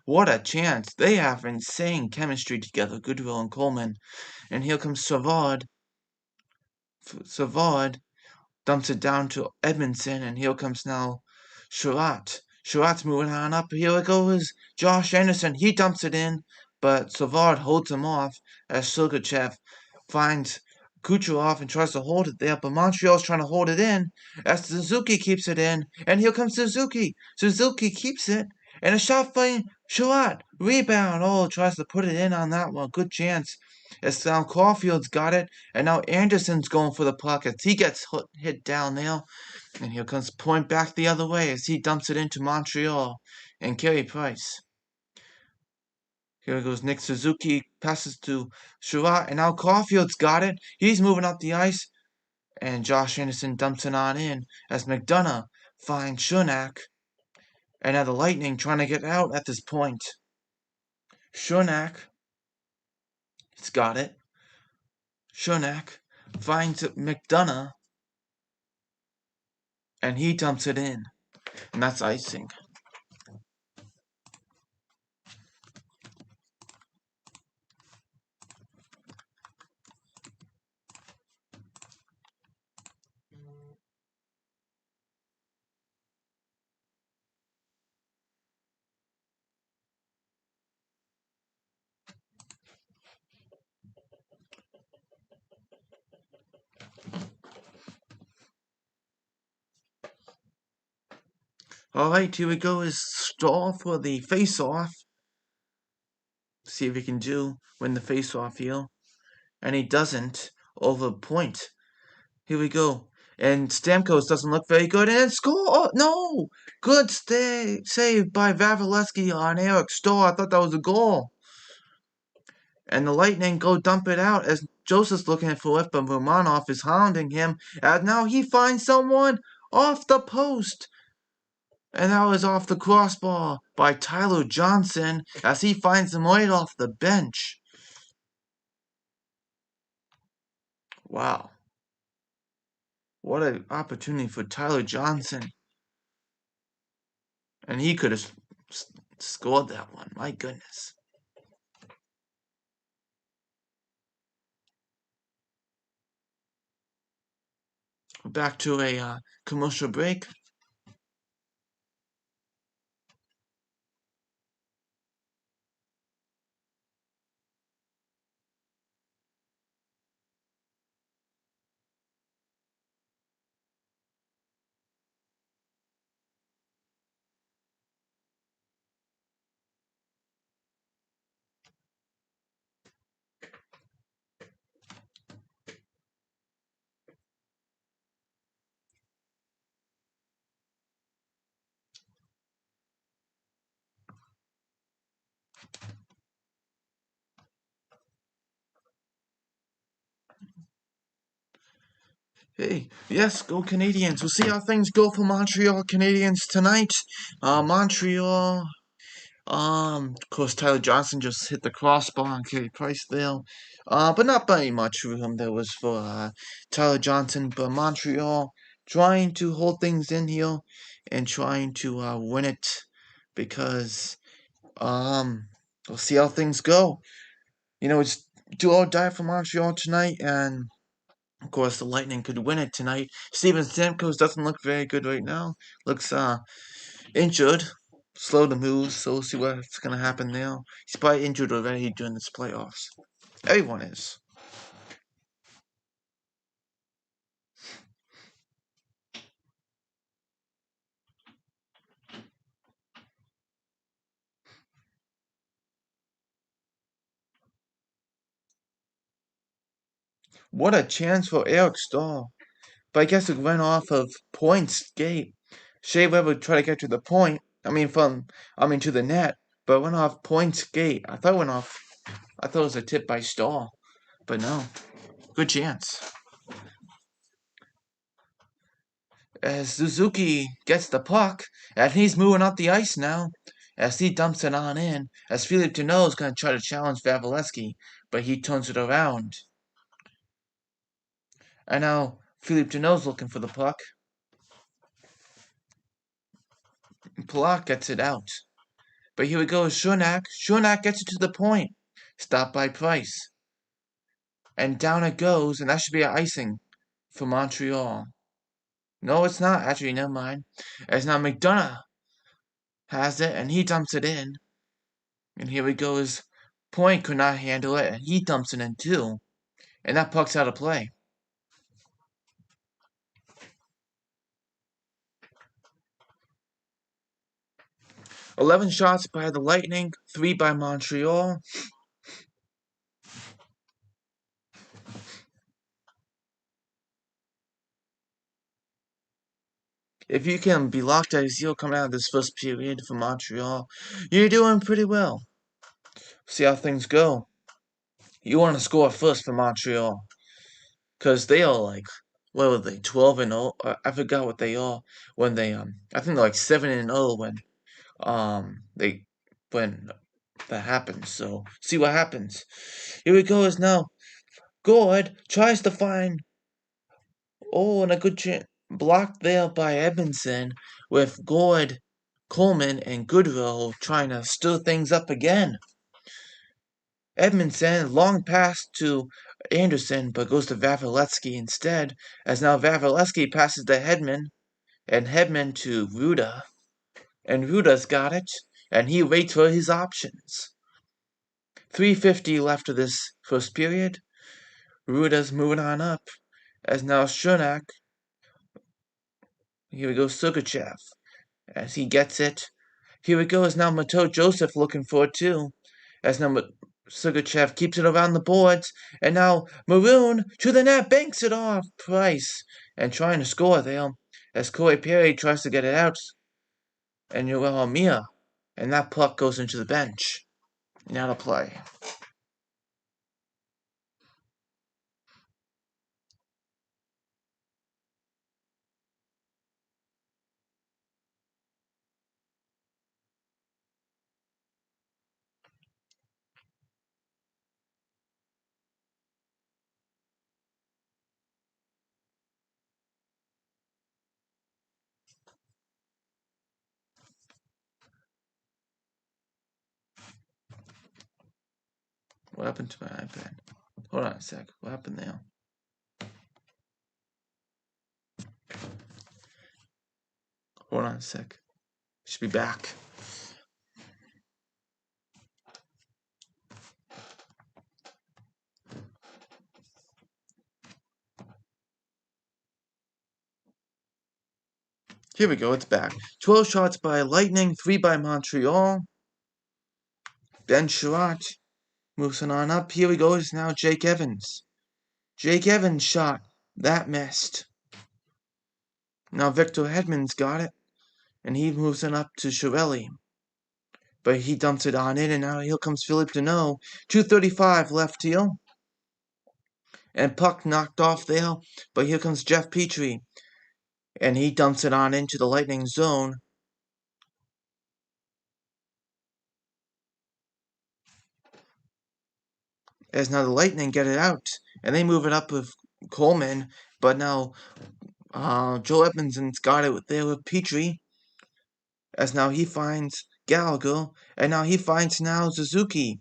What a chance. They have insane chemistry together, Goodwill and Coleman. And here comes Savard. Savard dumps it down to Edmondson, and here comes now Sherratt. Sherratt's moving on up. Here it goes. Josh Anderson. He dumps it in, but Savard holds him off as Sergachev finds Kucherov and tries to hold it there, but Montreal's trying to hold it in as Suzuki keeps it in, and here comes Suzuki. Suzuki keeps it, and a shot by Sherratt. Rebound. Oh, tries to put it in on that one. Good chance. As now Caulfield's got it, and now Anderson's going for the puck as he gets hit down there. And here comes Point back the other way as he dumps it into Montreal and Carey Price. Here goes Nick Suzuki, passes to Sherratt, and now Caulfield's got it. He's moving up the ice, and Josh Anderson dumps it on in as McDonough finds Schoenack. And now the Lightning trying to get out at this point. Schoenack, he's got it. Schoenack finds McDonough, and he dumps it in, and that's icing. Alright, here we go is Stahl for the face-off. See if he can win the face-off here. And he doesn't over Point. Here we go. And Stamkos doesn't look very good. And score! Oh, no! Good save by Vasilevsky on Eric Stahl. I thought that was a goal. And the Lightning go dump it out as Joseph's looking for it, but Romanov is hounding him. And now he finds someone off the post. And that was off the crossbar by Tyler Johnson as he finds him right off the bench. Wow. What an opportunity for Tyler Johnson. And he could have scored that one. My goodness. Back to a commercial break. Hey, yes, go Canadiens. We'll see how things go for Montreal Canadiens tonight. Montreal, of course, Tyler Johnson just hit the crossbar on Carey Price there. But not by much room there was for Tyler Johnson. But Montreal trying to hold things in here and trying to win it because we'll see how things go. You know, it's do or die for Montreal tonight, and of course, the Lightning could win it tonight. Steven Stamkos doesn't look very good right now. Looks injured, slow to move. So we'll see what's gonna happen there. He's probably injured already during this playoffs. Everyone is. What a chance for Eric Stahl. But I guess it went off of Point's skate. Shea Weber tried to get to the point. To the net, but it went off Point's skate. I thought it was a tip by Stahl, but no. Good chance. As Suzuki gets the puck, and he's moving up the ice now, as he dumps it on in, as Philippe Deneau is going to try to challenge Vasilevsky, but he turns it around. And now Philippe Deneau's looking for the puck. Palat gets it out. But here we go, Shunak. Shunak gets it to the point. Stopped by Price. And down it goes, and that should be an icing for Montreal. No, it's not. Actually, never mind. As now McDonough has it, and he dumps it in. And here we go, his point could not handle it, and he dumps it in too. And that puck's out of play. "11 shots by the Lightning, 3 by Montreal. If you can be locked at 0 coming out of this first period for Montreal, you're doing pretty well. See how things go. You want to score first for Montreal. Because they are like, what were they, 12-0? I forgot what they are when they, I think they're like 7-0 when that happens. So, see what happens. Here we go is now, Gord tries to find, and a good chance. Blocked there by Edmondson, with Gord, Coleman, and Goodrow trying to stir things up again. Edmondson, long pass to Anderson, but goes to Vavilevsky instead, as now Vavilevsky passes to Hedman, and Hedman to Ruda, and Ruda's got it, and he waits for his options. 3:50 left of this first period. Ruda's moving on up, as now Shunak. Here we go, Sergachev, as he gets it. Here we go, as now Mateau Joseph looking for it too, as now Sergachev keeps it around the boards, and now Maroon to the net, banks it off Price, and trying to score there, as Corey Perry tries to get it out, and Yoel Amir, and that puck goes into the bench. Now to play. What happened to my iPad? Hold on a sec. What happened there? Hold on a sec. Should be back. Here we go, it's back. 12 shots by Lightning, 3 by Montreal. Ben Sherratt moves on up. Here we go, it's now Jake Evans. Jake Evans shot. That missed. Now Victor Hedman's got it. And he moves on up to Chiarelli. But he dumps it on in, and now here comes Philippe Deneau. 2:35 left here. And puck knocked off there. But here comes Jeff Petrie. And he dumps it on into the Lightning zone. As now the Lightning get it out. And they move it up with Coleman. But now Joe Edmondson's got it there with Petrie. As now he finds Gallagher. And now he finds now Suzuki.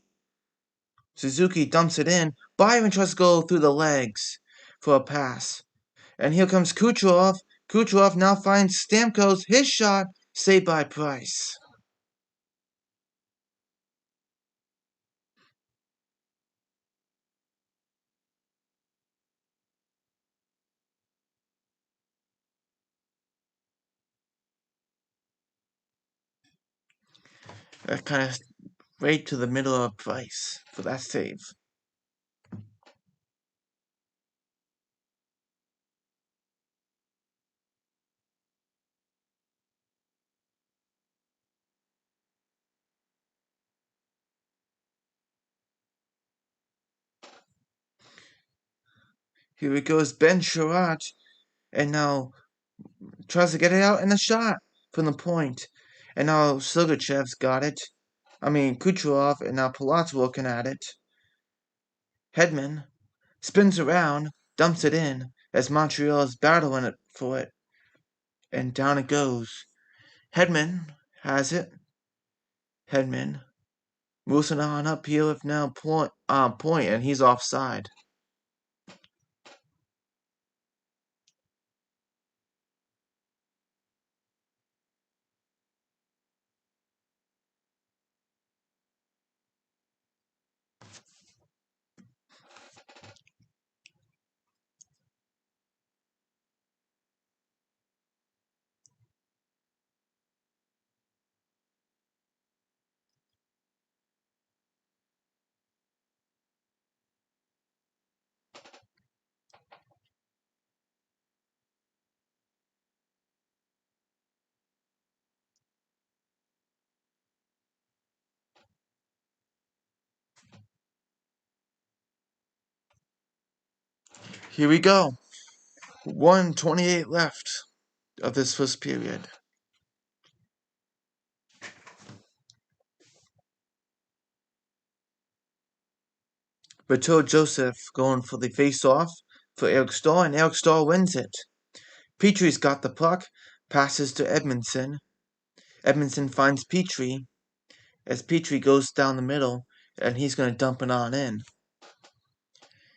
Suzuki dumps it in. Byron tries to go through the legs for a pass. And here comes Kucherov. Kucherov now finds Stamkos. His shot saved by Price. That kind of right to the middle of Price for that save. Here it goes, Ben Sherratt, and now tries to get it out and a shot from the point. And now Sergachev's got it. Kucherov, and now Palat's looking at it. Hedman spins around, dumps it in, as Montreal is battling it for it. And down it goes. Hedman has it. Hedman moves it on up here with now point, and he's offside. Here we go. 1:28 left of this first period. Berto Joseph going for the face-off for Eric Stahl, and Eric Stahl wins it. Petrie's got the puck, passes to Edmondson. Edmondson finds Petrie as Petrie goes down the middle, and he's going to dump it on in.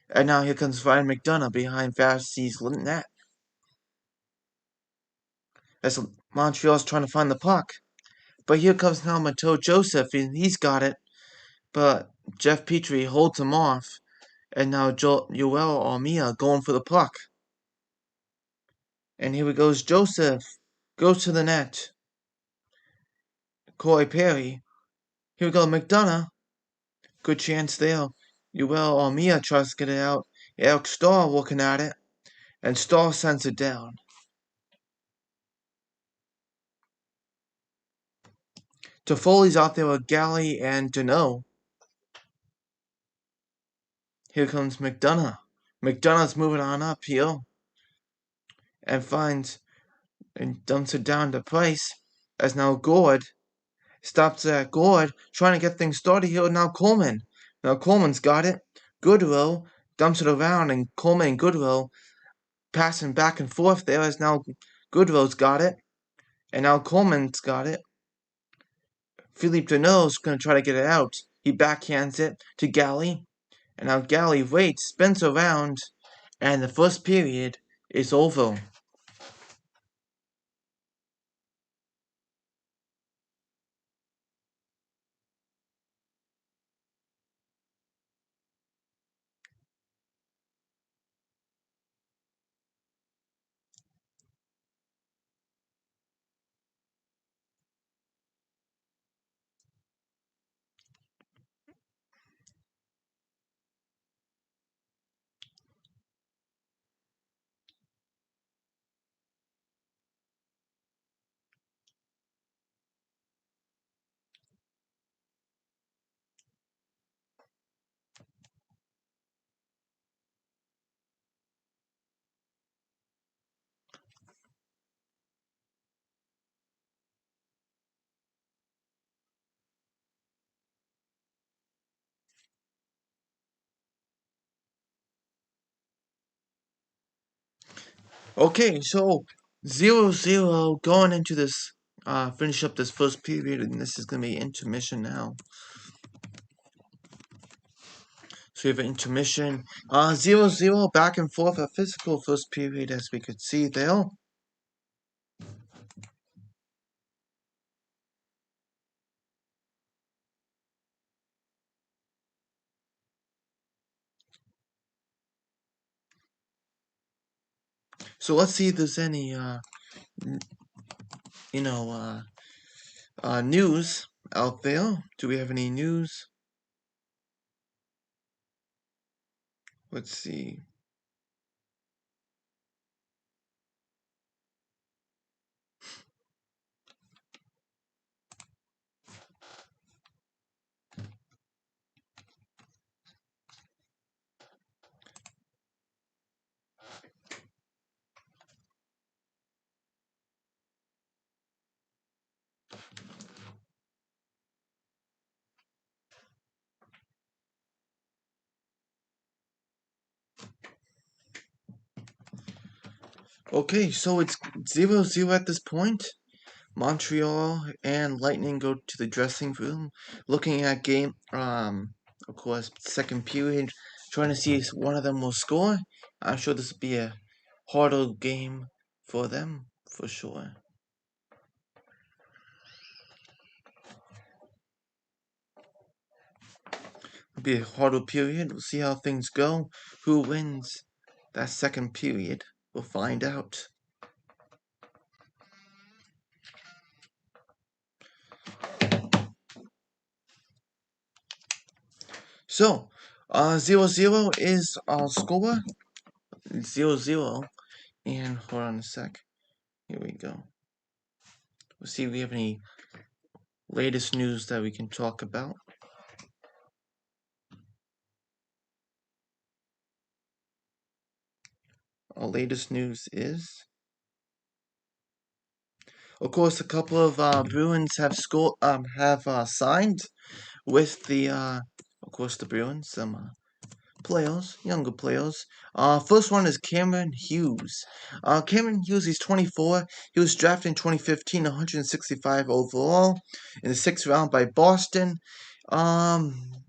And now here comes Ryan McDonough behind Vasily's net. As Montreal's trying to find the puck. But here comes now Berto Joseph, and he's got it. But Jeff Petrie holds him off. And now Yoel Armia going for the puck. And here we goes Joseph. Goes to the net. Corey Perry. Here we go, McDonough. Good chance there. Yoel Armia tries to get it out. Eric Stahl looking at it. And Stahl sends it down. Toffoli's out there with Galley and Deneau. Here comes McDonough. McDonough's moving on up here. And finds and dumps it down to Price. As now Gord stops at Gord, trying to get things started here. Now Coleman. Now Coleman's got it. Goodrow dumps it around, and Coleman and Goodrow passing back and forth there. As now Goodrow's got it. And now Coleman's got it. Philippe Deneau's going to try to get it out. He backhands it to Galley. And now Galley waits, spins around, and the first period is over. Okay, so 0-0 going into this, finish up this first period, and this is going to be intermission now. So we have an intermission, 0-0, back and forth, a physical first period, as we could see there. So let's see if there's any, news out there. Do we have any news? Let's see. Okay, so it's 0-0 at this point. Montreal and Lightning go to the dressing room, looking at game, of course, second period, trying to see if one of them will score. I'm sure this will be a harder game for them, for sure. It'll be a harder period. We'll see how things go. Who wins that second period? We'll find out. So, 0-0 is our score. 0-0. And hold on a sec. Here we go. We'll see if we have any latest news that we can talk about. Our latest news is, of course, a couple of Bruins have signed with the, of course, the Bruins. Some players, younger players. First one is Cameron Hughes. Cameron Hughes, he's 24. He was drafted in 2015, 165 overall in the sixth round by Boston.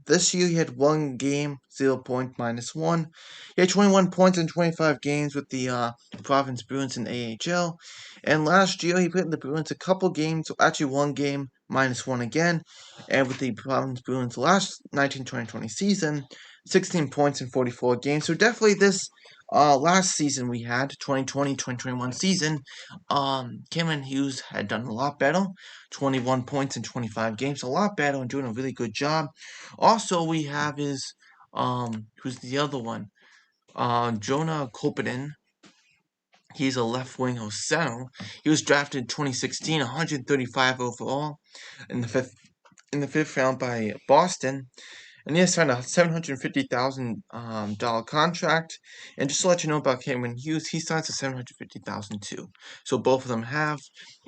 This year he had one game, 0 point -1. He had 21 points in 25 games with the Province Bruins in AHL. And last year he played in the Bruins a couple games, actually one game, -1 again. And with the Province Bruins last 1920-20 season, 16 points in 44 games. So definitely this last season we had, 2020-2021 season, Cameron Hughes had done a lot better. 21 points in 25 games, a lot better and doing a really good job. Also, we have his, who's the other one? Jonah Kopanen. He's a left wing or center. He was drafted in 2016, 135 overall in the fifth round by Boston. And he has signed a $750,000 contract. And just to let you know about Cameron Hughes, he signs a $750,000 too. So both of them have.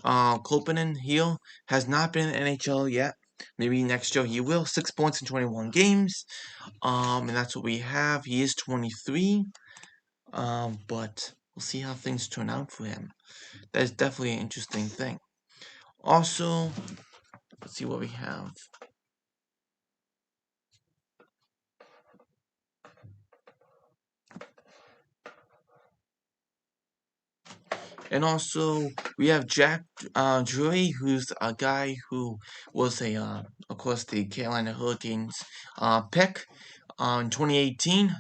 Klopanen here has not been in the NHL yet. Maybe next year he will. 6 points in 21 games. And that's what we have. He is 23. But we'll see how things turn out for him. That is definitely an interesting thing. Also, let's see what we have. And also, we have Jack Drury, who's a guy who was of course, the Carolina Hurricanes pick in 2018,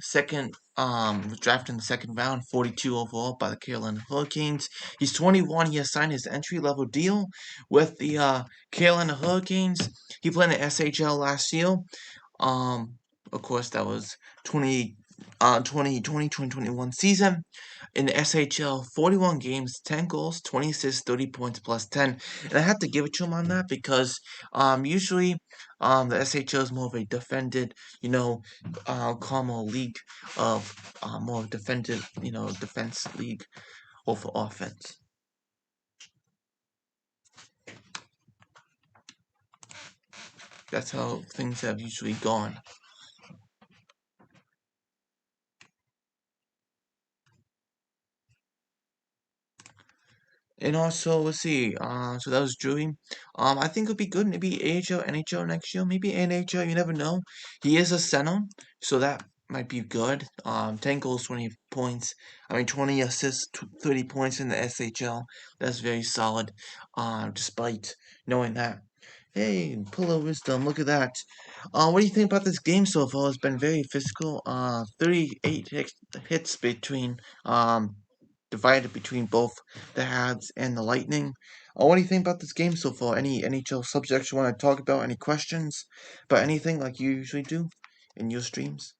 was drafted in the second round, 42 overall by the Carolina Hurricanes. He's 21. He has signed his entry-level deal with the Carolina Hurricanes. He played in the SHL last year. Of course, that was 2020-2021 season. In the SHL, 41 games, 10 goals, 20 assists, 30 points plus 10. And I have to give it to him on that because usually the SHL is more of a defended, calmer league of more defended, defense league over offense. That's how things have usually gone. And also, let's see. So that was Drewy. I think it'll be good. Maybe AHL, NHL next year. Maybe NHL. You never know. He is a center, so that might be good. 10 goals, 20 points. 20 assists, 30 points in the SHL. That's very solid. Despite knowing that. Hey, pull of wisdom. Look at that. What do you think about this game so far? It's been very physical. 38 hits between divided between both the Habs and the Lightning. What do you think about this game so far? Any NHL subjects you want to talk about? Any questions about anything like you usually do in your streams?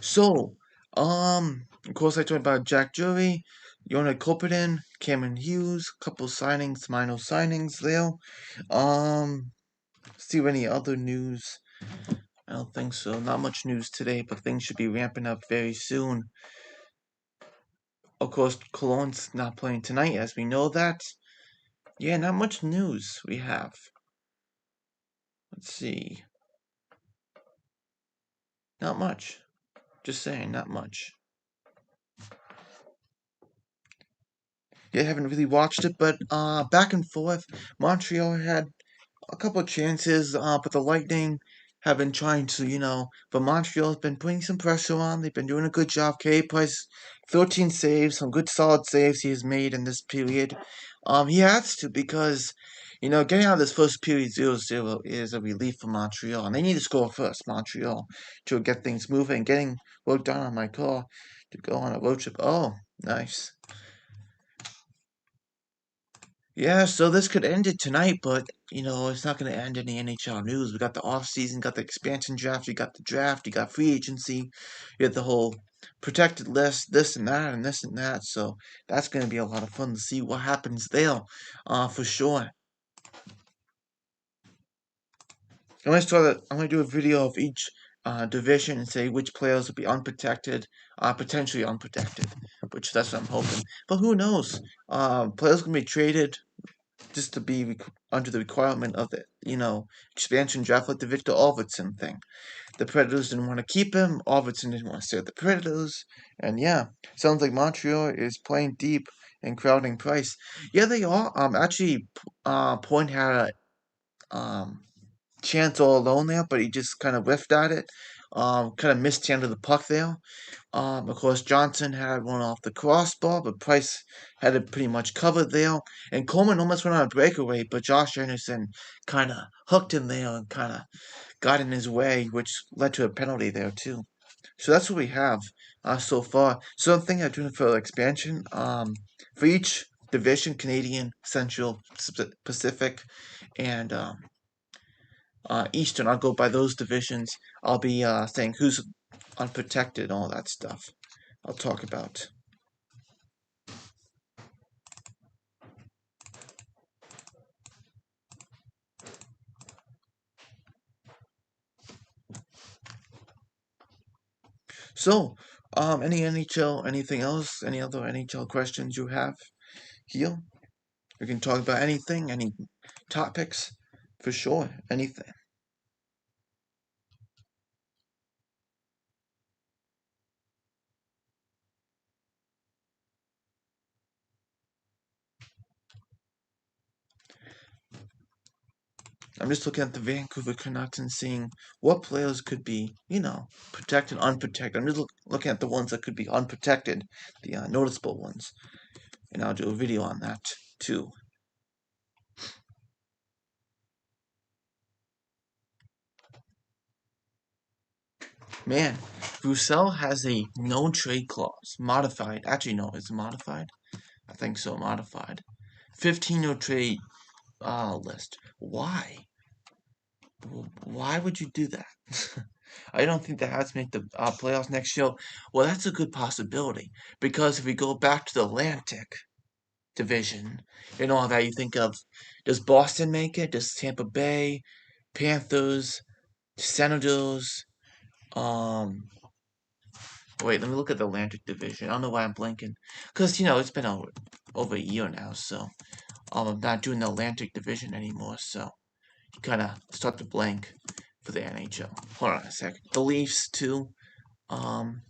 So, of course, I talked about Jack Drury, Yona Kopitin, Cameron Hughes, couple signings, minor signings there. See any other news? I don't think so. Not much news today, but things should be ramping up very soon. Of course, Cologne's not playing tonight, as we know that. Yeah, not much news we have. Let's see. Not much. Just saying, not much. Yeah, I haven't really watched it, but back and forth. Montreal had a couple of chances, but the Lightning have been trying to, but Montreal's been putting some pressure on. They've been doing a good job. K Price, 13 saves, some good solid saves he has made in this period. He has to because, getting out of this first period 0-0 is a relief for Montreal, and they need to score first, Montreal, to get things moving. Getting work done on my car to go on a road trip. Oh, nice. Yeah, so this could end it tonight, but it's not going to end any NHL news. We got the off season, got the expansion draft, you got the draft, you got free agency, you got the whole protected list, this and that, and this and that. So that's going to be a lot of fun to see what happens there, for sure. I'm going to do a video of each division and say which players will be unprotected, potentially unprotected, which that's what I'm hoping. But who knows? Players can be traded just to be under the requirement of the expansion draft, like the Victor Albertson thing. The Predators didn't want to keep him. Albertson didn't want to stay with the Predators, and yeah, sounds like Montreal is playing deep and crowding Price. Yeah, they are. Actually, Point had a chance all alone there, but he just kind of whiffed at it. Kind of mishandled the puck there. Of course, Johnson had one off the crossbar, but Price had it pretty much covered there. And Coleman almost went on a breakaway, but Josh Anderson kind of hooked him there and kind of got in his way, which led to a penalty there, too. So that's what we have so far. So I'm thinking of doing for expansion. For each division, Canadian, Central, Pacific, and Eastern, I'll go by those divisions. I'll be saying who's unprotected, all that stuff. I'll talk about. So, any NHL, anything else, any other NHL questions you have here? We can talk about anything, any topics, for sure, anything. I'm just looking at the Vancouver Canucks and seeing what players could be, protected, unprotected. I'm just looking at the ones that could be unprotected, the noticeable ones, and I'll do a video on that too. Man, Roussel has a no trade clause, modified. Actually, no, it's modified. I think so, modified. 15 no trade list. Why? Why would you do that? I don't think the Habs make the playoffs next year. Well, that's a good possibility because if we go back to the Atlantic division and all that, you think of does Boston make it? Does Tampa Bay, Panthers, Senators? Um, Wait, let me look at the Atlantic division. I don't know why I'm blanking because it's been over a year now, so I'm not doing the Atlantic division anymore. So you kind of start to blank for the NHL. Hold on a sec. The Leafs too. Um,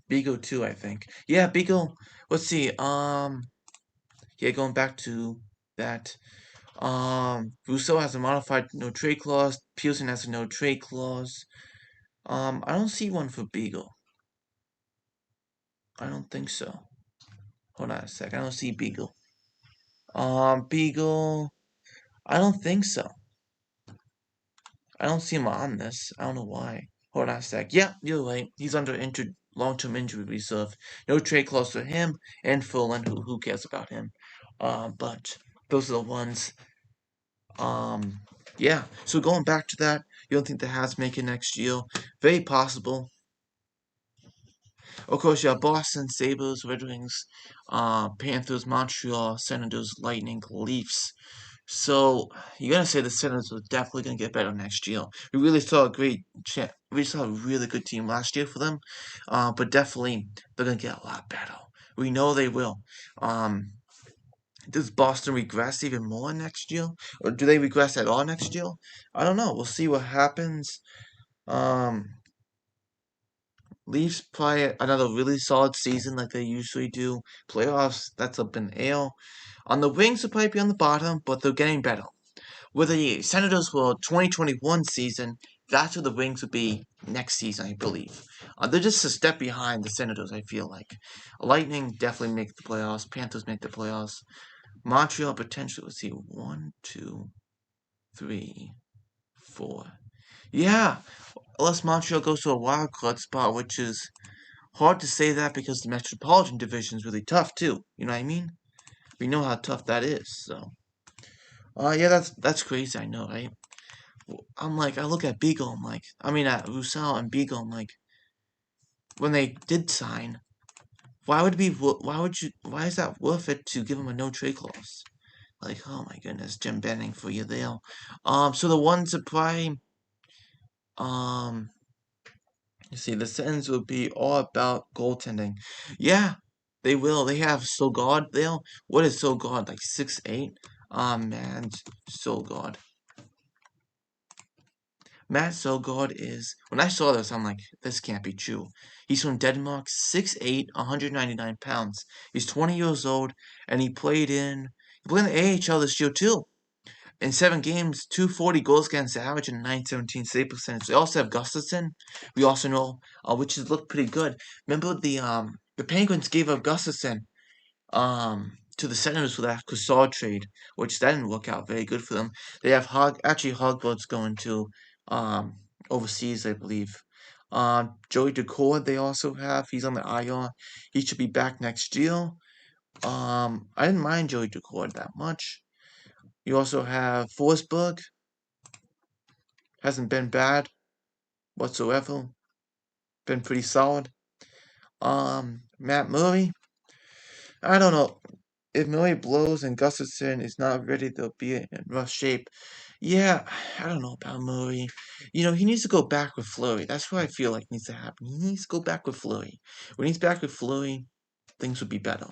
Beagle too, I think. Yeah, Beagle. Let's see. Yeah, going back to that. Rousseau has a modified no trade clause. Pearson has a no trade clause. I don't see one for Beagle. I don't think so. Hold on a sec. I don't see Beagle. Beagle. I don't think so. I don't see him on this. I don't know why. Hold on a sec. Yeah, you're right. He's under long-term injury reserve. No trade clause for him and Fullen. Who cares about him? But those are the ones. Yeah. So going back to that, you don't think the Habs make it next year? Very possible. Of course, you have Boston, Sabres, Red Wings, Panthers, Montreal, Senators, Lightning, Leafs. So you gotta say the Senators are definitely gonna get better next year. We really saw we saw a really good team last year for them, but definitely they're gonna get a lot better. We know they will. Um, Does Boston regress even more next year? Or do they regress at all next year? I don't know. We'll see what happens. Um, Leafs play another really solid season like they usually do. Playoffs, that's up in the air. On the Wings, they'll probably be on the bottom, but they're getting better. With the Senators for 2021 season, that's where the Wings will be next season, I believe. They're just a step behind the Senators, I feel like. Lightning definitely make the playoffs. Panthers make the playoffs. Montreal potentially, let's see, 1, 2, 3, 4. Yeah, unless Montreal goes to a wild card spot, which is hard to say that because the Metropolitan Division is really tough too. You know what I mean? We know how tough that is. So, yeah, that's crazy. I know, right? I'm like, I look at Beagle. I'm like, I mean, at Roussel and Beagle. I'm like, when they did sign, why would it be? Why would you? Why is that worth it to give him a no trade clause? Like, oh my goodness, Jim Benning for you there. So the ones that probably, you see, the sentence will be all about goaltending. Yeah, they will. They have Sogard there. What is Sogard? Like 6'8"? Man, Sogard. Matt Sogard is. When I saw this, I'm like, this can't be true. He's from Denmark, 6'8", 199 pounds. He's 20 years old, and he played in the AHL this year too. In 7 games, 240 goals against average and 917 save percentage. They also have Gustafsson. We also know, which has looked pretty good. Remember the Penguins gave up Gustafsson to the Senators for that Couture trade, which that didn't work out very good for them. They have Hogwarts going to overseas, I believe. Joey Decord they also have. He's on the IR. He should be back next year. I didn't mind Joey Decord that much. You also have Forsberg. Hasn't been bad whatsoever. Been pretty solid. Matt Murray. I don't know. If Murray blows and Gustafsson is not ready, they'll be in rough shape. Yeah, I don't know about Murray. He needs to go back with Fleury. That's what I feel like needs to happen. He needs to go back with Fleury. When he's back with Fleury, things will be better.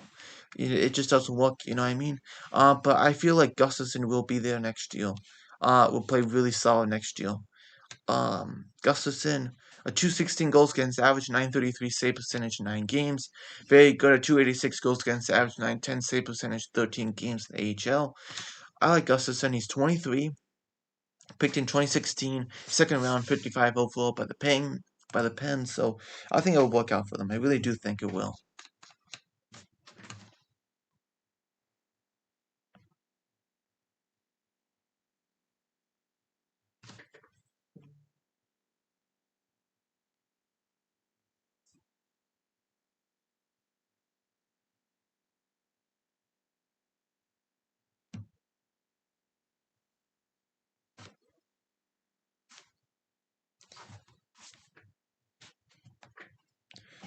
It just doesn't work, you know what I mean? But I feel like Gustafsson will be there next year. Will play really solid next year. Gustafsson, a 216 goals against average, 933 save percentage in 9 games. Very good at 286 goals against average, 910 save percentage, 13 games in the AHL. I like Gustafsson. He's 23, picked in 2016, second round, 55 overall by the Pens. So I think it will work out for them. I really do think it will.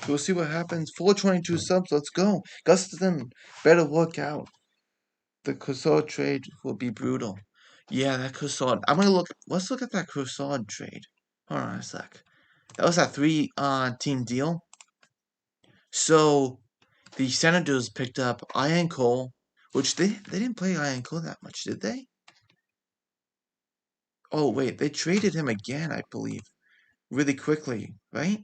So we'll see what happens. 422 subs. Let's go. Gustafsson better work out. The Couture trade will be brutal. Yeah, that Couture. I'm gonna look. Let's look at that Couture trade. Hold on a sec. That was that 3 team deal. So the Senators picked up Ian Cole, which they didn't play Ian Cole that much, did they? Oh wait, they traded him again, I believe, really quickly, right?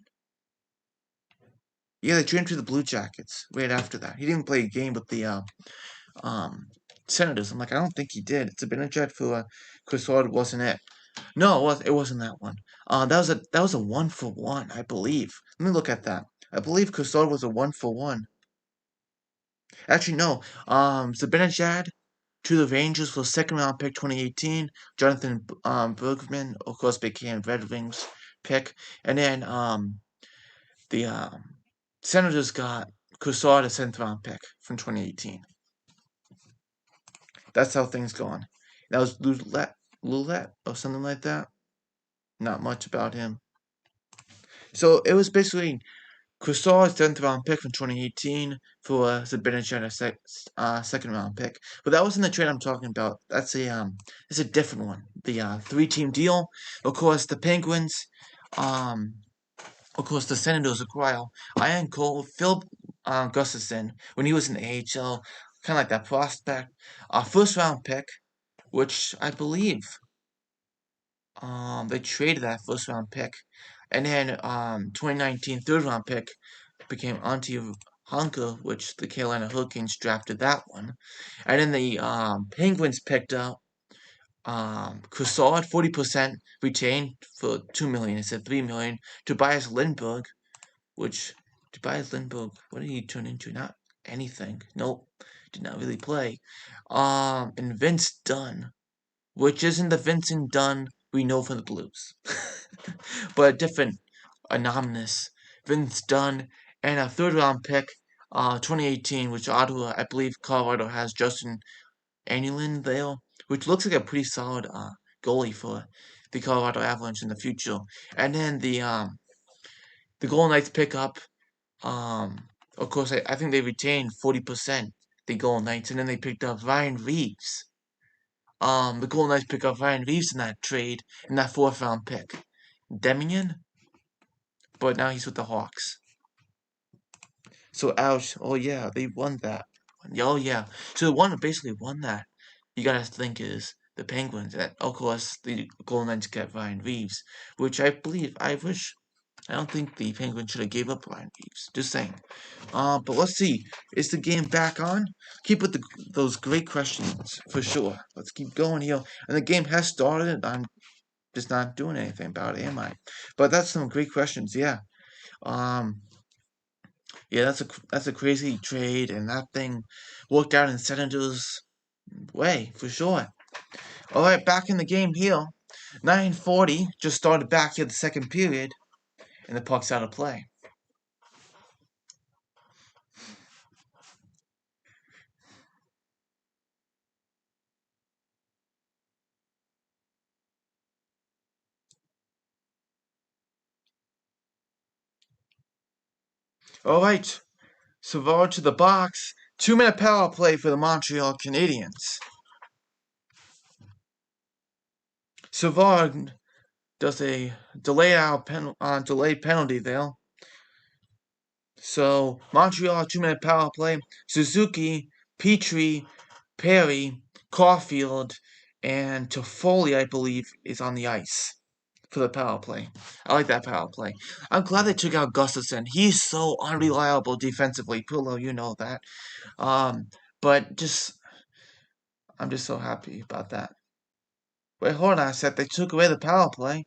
Yeah, they traded him to the Blue Jackets right after that. He didn't play a game with the um Senators. I'm like, I don't think he did. It's a Benajad for Couture wasn't it? No, it wasn't that one. That was a 1-for-1, I believe. Let me look at that. I believe Couture was a 1-for-1. Actually, no. Zibanejad to the Rangers for second round pick 2018. Jonathan Bergman, of course, became Red Wings pick, and then the Senators got Couture, the 7th round pick from 2018. That's how things gone. That was Loulette or something like that. Not much about him. So it was basically Couture, 10th round pick from 2018 for Zibanejad, a second round pick. But that wasn't the trade I'm talking about. It's a different one. The 3-team deal. Of course, the Penguins. Of course, the Senators acquire Ian Cole, Phil Gustafsson when he was in the AHL. kind of like that prospect. First round pick, which I believe they traded that first round pick, and then 2019 third round pick became Antti Hanka, which the Carolina Hurricanes drafted that one, and then the Penguins picked up Couillard, 40% retained for $2 million instead of $3 million. Tobias Lindbergh, which Tobias Lindbergh, what did he turn into? Not anything. Nope, did not really play. And Vince Dunn, which isn't the Vincent Dunn we know from the Blues, but a different anonymous Vince Dunn, and a third round pick, 2018, which Ottawa, I believe Colorado has Justin Anulin there, which looks like a pretty solid goalie for the Colorado Avalanche in the future. And then the Golden Knights pick up, of course, I think they retained 40%, the Golden Knights, and then they picked up Ryan Reeves. The Golden Knights pick up Ryan Reeves in that trade, in that fourth round pick. Demian? But now he's with the Hawks. So, ouch. Oh, yeah, they won that. Oh, yeah. So, the one that basically won that, you gotta think, is the Penguins. And, of course, the Golden Knights get Ryan Reeves, which I don't think the Penguins should have gave up Ryan Reeves. Just saying. But let's see. Is the game back on? Keep with those great questions, for sure. Let's keep going here. And the game has started. I'm just not doing anything about it, am I? But that's some great questions, yeah. Yeah, that's a crazy trade, and that thing worked out in Senators' way, for sure. Alright, back in the game here. 9:40, just started back here the second period, and the puck's out of play. Alright, Savard to the box. 2-minute power play for the Montreal Canadiens. Savard does a delayed penalty there. So, Montreal 2-minute power play. Suzuki, Petrie, Perry, Caulfield, and Toffoli, I believe, is on the ice for the power play. I like that power play. I'm glad they took out Gustafsson. He's so unreliable defensively. Pillow, you know that. But I'm just so happy about that. Wait, hold on a sec. They took away the power play.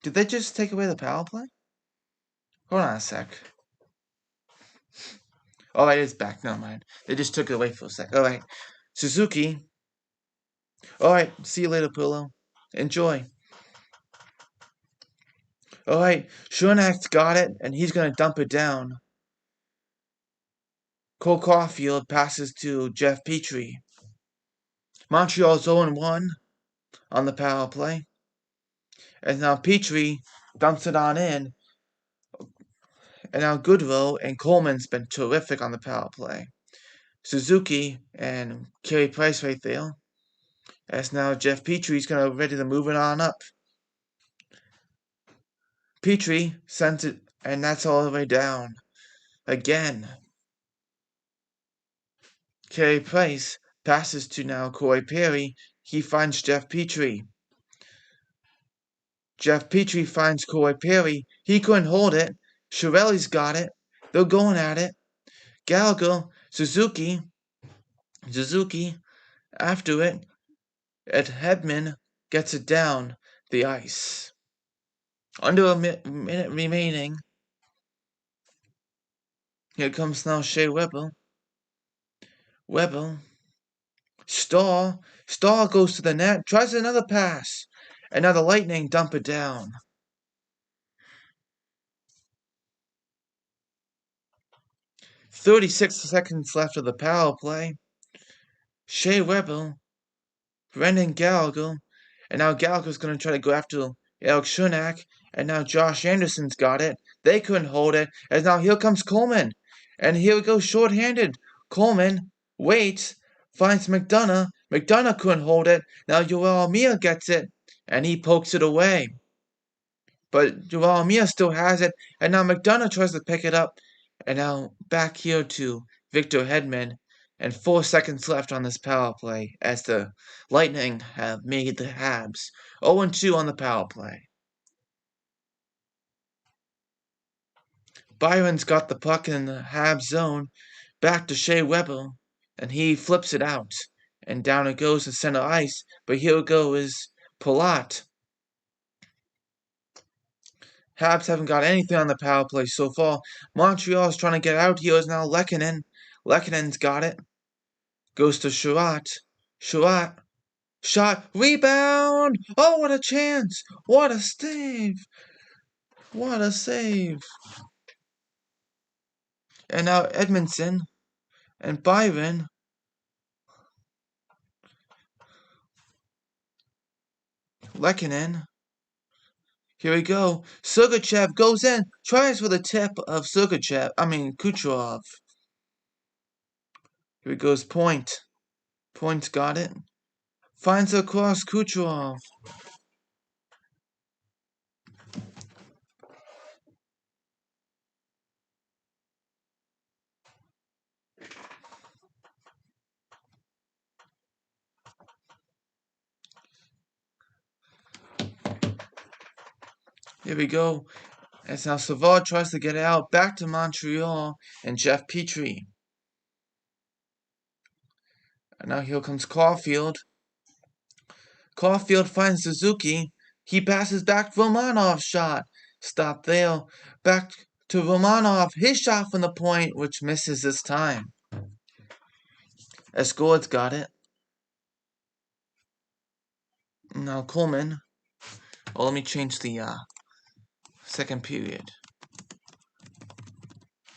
Did they just take away the power play? Hold on a sec. Oh, it is back. Never mind. They just took it away for a sec. Alright. Suzuki. Alright. See you later, Pillow. Enjoy. Alright. Schoenak's got it, and he's going to dump it down. Cole Caulfield passes to Jeff Petrie. Montreal's 0-1 on the power play. And now Petrie dumps it on in. And now Goodrow and Coleman's been terrific on the power play. Suzuki and Carey Price right there. As now Jeff Petrie's going to ready to move it on up. Petrie sends it, and that's all the way down. Again. Carey Price passes to now Corey Perry. He finds Jeff Petrie. Jeff Petrie finds Corey Perry. He couldn't hold it. Chiarelli's got it. They're going at it. Gallagher, Suzuki, after it. Ed Hedman gets it down the ice. Under a minute remaining. Here comes now Shea Weber. Stahl goes to the net, tries another pass. And now the Lightning dump it down. 36 seconds left of the power play. Shea Weber, Brendan Gallagher, and now Gallagher's going to try to go after Eric Schoenak, and now Josh Anderson's got it. They couldn't hold it, as now here comes Coleman, and here we go short-handed. Coleman waits, finds McDonough. McDonough couldn't hold it. Now Yoel Armia gets it, and he pokes it away. But Yoel Armia still has it, and now McDonough tries to pick it up, and now back here to Victor Hedman. and 4 seconds left on this power play as the Lightning have made the Habs 0-2 on the power play. Byron's got the puck in the Habs zone, back to Shea Weber, and he flips it out, and down it goes to center ice, but here goes Palat. Habs haven't got anything on the power play so far. Montreal's trying to get out here is now Lehkonen. Lehkonen's got it. Goes to Sherratt. Sherratt. Shot. Rebound! Oh, what a chance! What a save! What a save! And now Edmondson and Byron. Lehkonen. Here we go. Sergachev goes in. Tries for the tip of Kucherov. Here he goes, Point. Point's got it. Finds across Kucherov. Here we go. As now Savard tries to get out. Back to Montreal and Jeff Petrie. And now here comes Caulfield. Caulfield finds Suzuki. He passes back. Romanov's shot. Stop there. Back to Romanov. His shot from the point, which misses this time. Escort's got it. Now Coleman. Oh, let me change the second period.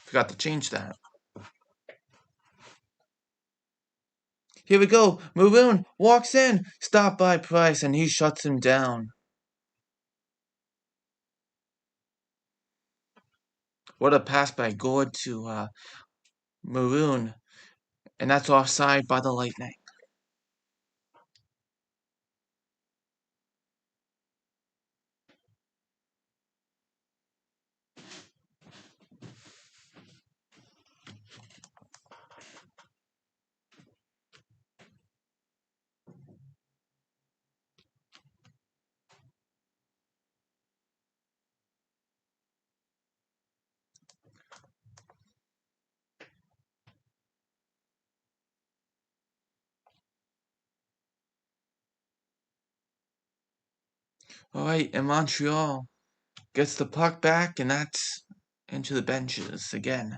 Forgot to change that. Here we go. Maroon walks in. Stopped by Price, and he shuts him down. What a pass by Gord to Maroon. And that's offside by the Lightning. Alright, and Montreal gets the puck back, and that's into the benches again.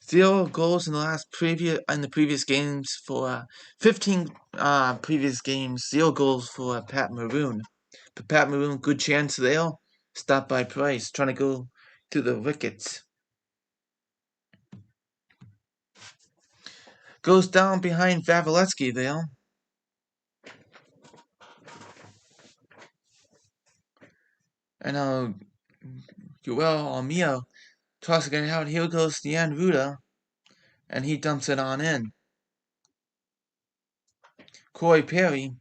Zero goals in the previous games for 15 previous games. 0 goals for Pat Maroon. But Pat Maroon, good chance there. Stopped by Price, trying to go to the wickets. Goes down behind Vavilevsky there. And Joel Armia tries to get it out. Here goes Stan Ruda. And he dumps it on in. Corey Perry.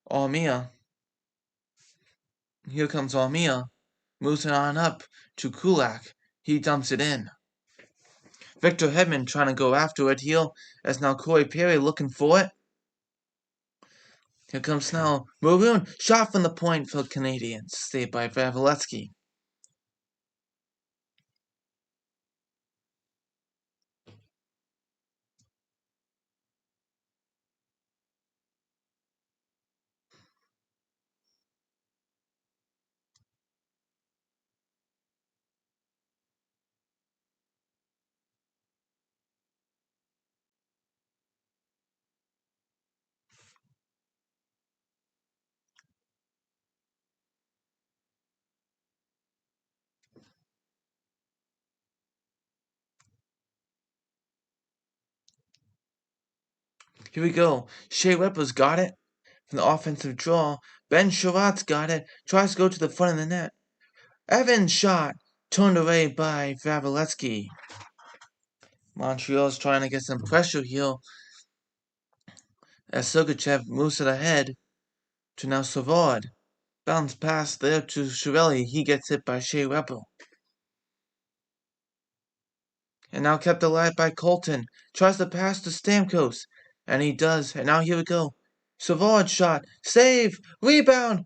Armia. Here comes Armia. Moves it on up to Kulak. He dumps it in. Victor Hedman trying to go after it here. As now Corey Perry looking for it. Here comes now Maroon. Shot from the point for the Canadiens. Saved by Vavilevsky. Here we go. Shea Weber's got it. From the offensive draw. Ben Sherratt's got it. Tries to go to the front of the net. Evans' shot. Turned away by Vavilevsky. Montreal's trying to get some pressure here. As Sergachev moves it ahead to now Savard. Bounce pass there to Chiarelli. He gets hit by Shea Weber. And now kept alive by Colton. Tries to pass to Stamkos. And he does. And now here we go. Savard shot. Save. Rebound.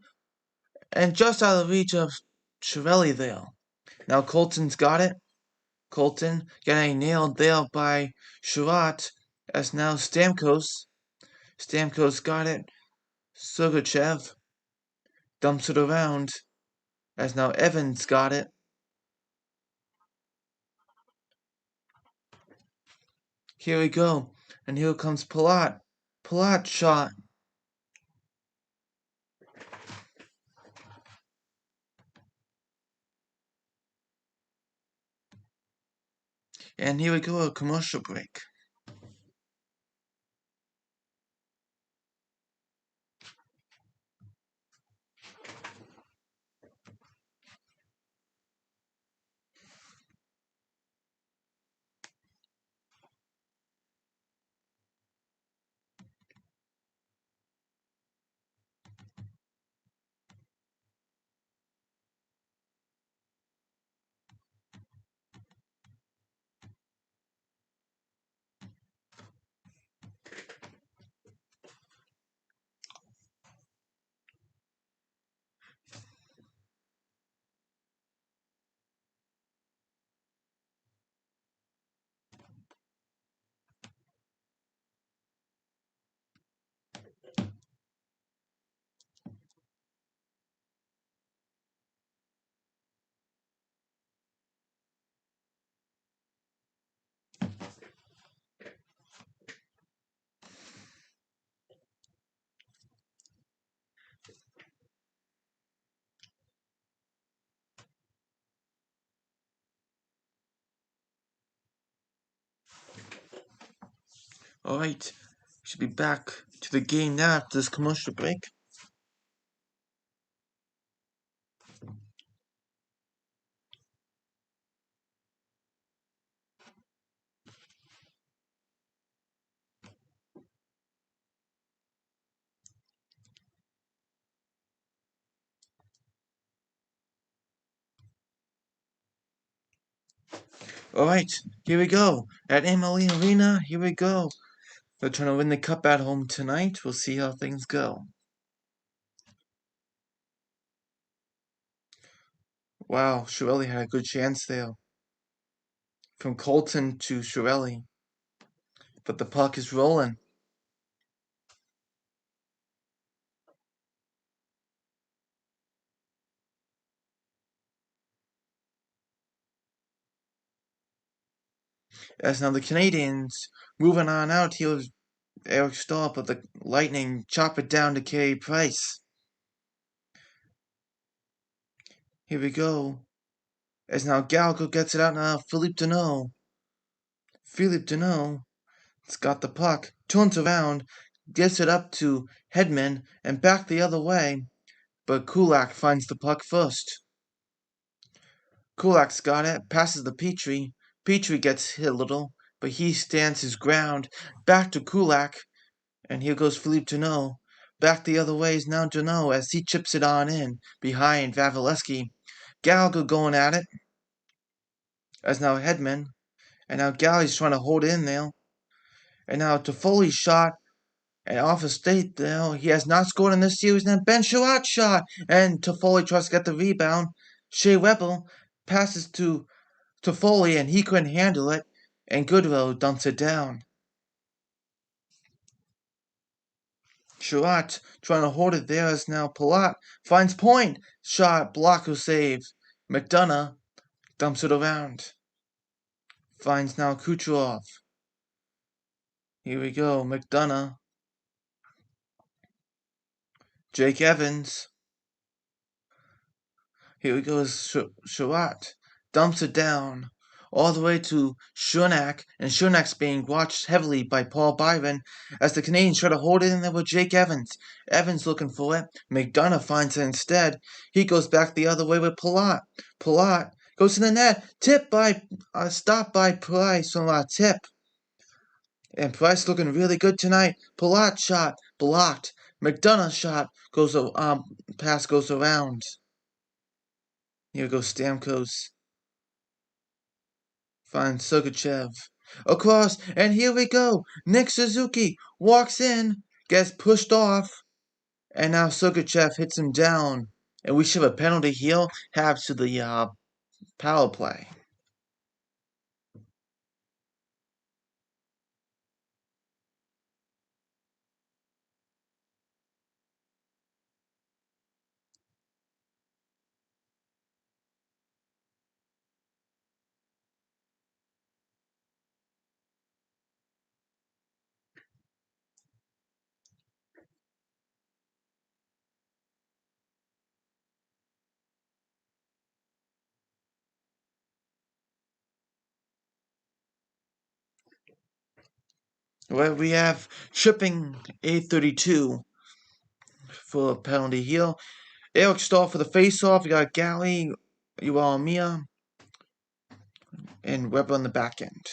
And just out of reach of Chiarelli there. Now Colton's got it. Colton getting nailed there by Sherratt. As now Stamkos. Stamkos got it. Sergachev dumps it around. As now Evans got it. Here we go. And here comes Palat. Palat shot. And here we go, a commercial break. Alright, should be back to the game now after this commercial break. Alright, here we go. At Emily Arena, here we go. They're trying to win the cup at home tonight. We'll see how things go. Wow, Chiarelli had a good chance there. From Colton to Chiarelli. But the puck is rolling. As now the Canadiens moving on out, here's Eric Stahl, but the Lightning chop it down to Carey Price. Here we go. As now Gallagher gets it out now, Philippe Deneau. Philippe Deneau has got the puck, turns around, gets it up to Hedman, and back the other way, but Kulak finds the puck first. Kulak's got it, passes to Petrie. Petrie gets hit a little, but he stands his ground. Back to Kulak, and here goes Philippe Deneau. Back the other way is now Deneau as he chips it on in, behind Vasilevsky. Gallagher going at it, as now Hedman. And now Gallagher's trying to hold it in there. And now Toffoli's shot, and off a state now. He has not scored in this series. Now Ben Sherratt shot, and Toffoli tries to get the rebound. Shea Weber passes to Toffoli, and he couldn't handle it. And Goodrow dumps it down. Sherratt trying to hold it there as now Palat finds point. Shot, blocker save. McDonough dumps it around. Finds now Kucherov. Here we go, McDonough. Jake Evans. Here we go, Sherratt. Dumps it down. All the way to Chernak, and Chernak's being watched heavily by Paul Byron as the Canadians try to hold it in there with Jake Evans. Evans looking for it. McDonough finds it instead. He goes back the other way with Palat. Palat goes to the net. Stopped by Price on a tip. And Price looking really good tonight. Palat shot blocked. McDonough shot pass goes around. Here goes Stamkos. finds Sergachev. Across, and here we go. Nick Suzuki walks in, gets pushed off, and now Sergachev hits him down. And we should have a penalty here, have to the power play. Well, we have tripping 832 for a penalty here. Eric Stahl for the face-off. You got Galley, Ualmia, and Weber on the back end.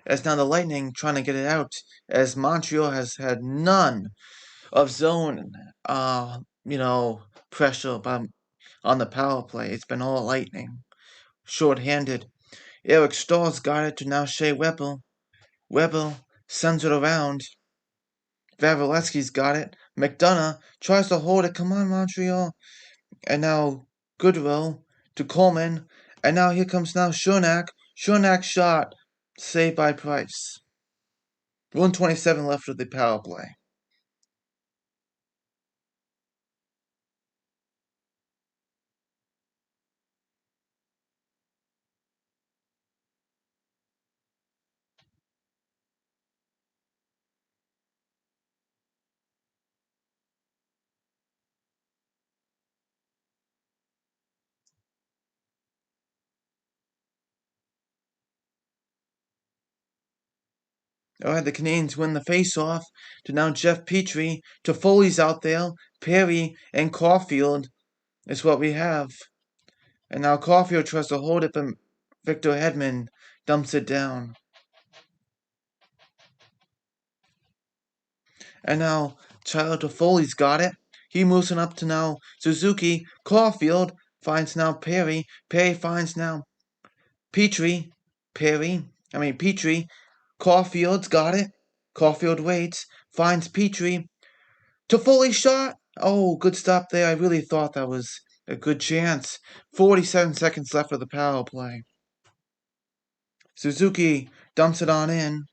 As now the Lightning trying to get it out, as Montreal has had none of zone, pressure on the power play. It's been all Lightning. Short-handed. Eric Stahl's got it to now Shea Weber. Weber sends it around. Vavilevsky's got it. McDonough tries to hold it. Come on, Montreal. And now Goodrow to Coleman. And now here comes now Chernak. Chernak's shot. Saved by Price. 1:27 left of the power play. Alright, the Canadiens win the face-off to now Jeff Petrie. Toffoli's out there. Perry and Caulfield is what we have. And now Caulfield tries to hold it, but Victor Hedman dumps it down. And now Tyler Toffoli's got it. He moves it up to now Suzuki. Caulfield finds now Perry. Perry finds now Petrie. Petrie. Caulfield's got it. Caulfield waits. Finds Petrie. Toffoli shot. Oh, good stop there. I really thought that was a good chance. 47 seconds left of the power play. Suzuki dumps it on in.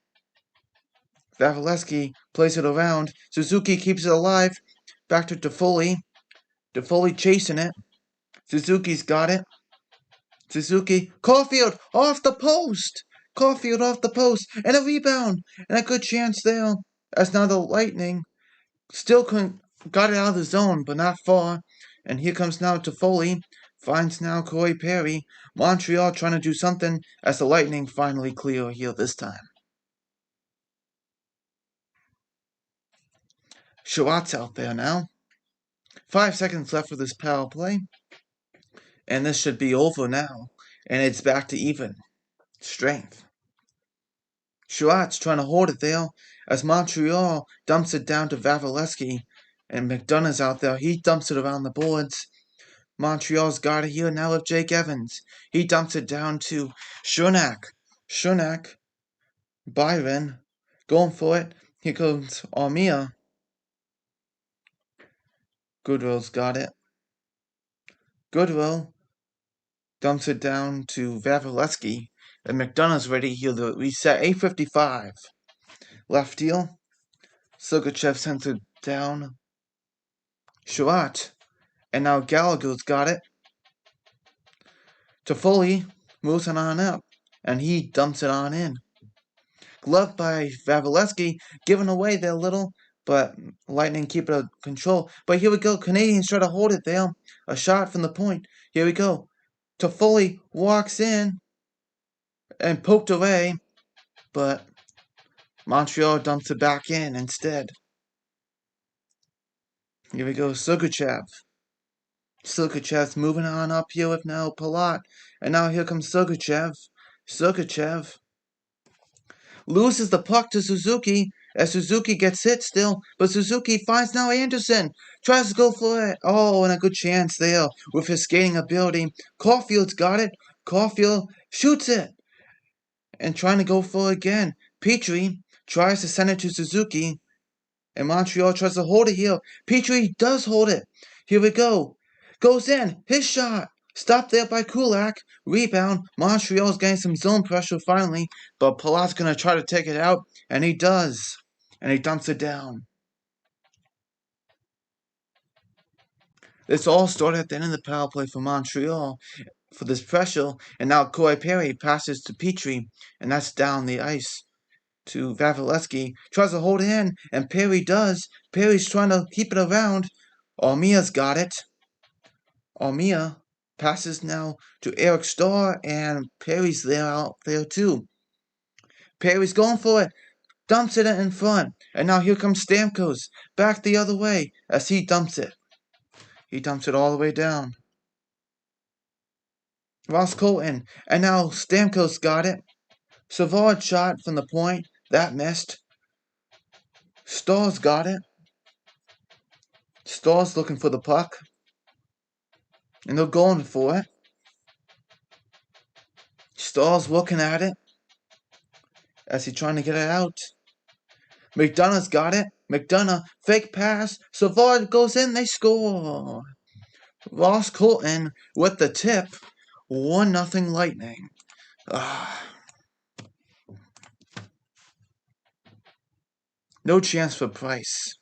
Vavilevsky plays it around. Suzuki keeps it alive. Back to Toffoli. Toffoli chasing it. Suzuki's got it. Suzuki. Caulfield off the post. Caulfield off the post. And a rebound. And a good chance there. As now the Lightning still got it out of the zone, but not far. And here comes now Toffoli. Finds now Corey Perry. Montreal trying to do something as the Lightning finally clear here this time. Sherratt's out there now. 5 seconds left for this power play. And this should be over now. And it's back to even strength. Sherratt's trying to hold it there as Montreal dumps it down to Vavilevsky. And McDonough's out there. He dumps it around the boards. Montreal's got it here now with Jake Evans. He dumps it down to Chernak. Byron. Going for it. Here comes Armia. Goodrow's got it. Goodrow dumps it down to Vavilevsky. And McDonough's ready here to reset. 8:55 left deal. Sergachev sends it down. Sherratt. And now Gallagher's got it. Toffoli moves it on up. And he dumps it on in. Gloved by Vavilevsky. Given away there a little. But Lightning keep it under control. But here we go. Canadiens try to hold it there. A shot from the point. Here we go. Toffoli walks in. And poked away. But Montreal dumps it back in instead. Here we go. Sergachev. Sergachev's moving on up here with now Palat. And now here comes Sergachev. Sergachev loses the puck to Suzuki. as Suzuki gets hit still, but Suzuki finds now Anderson, tries to go for it. Oh, and a good chance there with his skating ability. Caulfield's got it. Caulfield shoots it and trying to go for it again. Petrie tries to send it to Suzuki, and Montreal tries to hold it here. Petrie does hold it. Here we go. Goes in. His shot. Stopped there by Kulak. Rebound. Montreal's getting some zone pressure finally, but Palat's going to try to take it out, and he does. And he dumps it down. This all started at the end of the power play for Montreal for this pressure, and now Corey Perry passes to Petrie, and that's down the ice to Vasilevsky. Tries to hold it in, and Perry does. Perry's trying to keep it around. Armia's got it. Armia passes now to Eric Starr, and Perry's there out there too. Perry's going for it. Dumps it in front. And now here comes Stamkos. Back the other way as he dumps it. He dumps it all the way down. Ross Colton. And now Stamkos got it. Savard shot from the point. That missed. Starr's got it. Starr's looking for the puck. And they're going for it. Starr's looking at it as he's trying to get it out. McDonough's got it. McDonough, fake pass. Savard goes in. They score. Ross Colton with the tip. 1-0 Lightning. No chance for Price.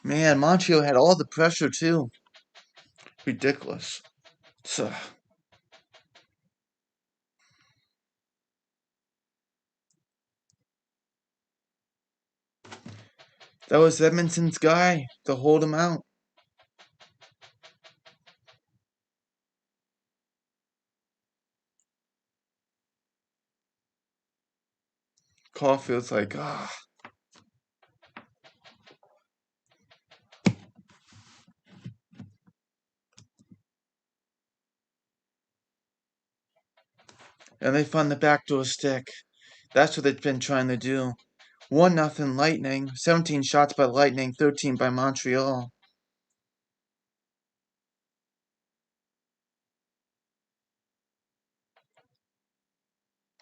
Man, Montreal had all the pressure too. Ridiculous. That was Edmonton's guy to hold him out. Caulfield's like, And they found the backdoor stick. That's what they've been trying to do. 1-0 Lightning. 17 shots by Lightning, 13 by Montreal.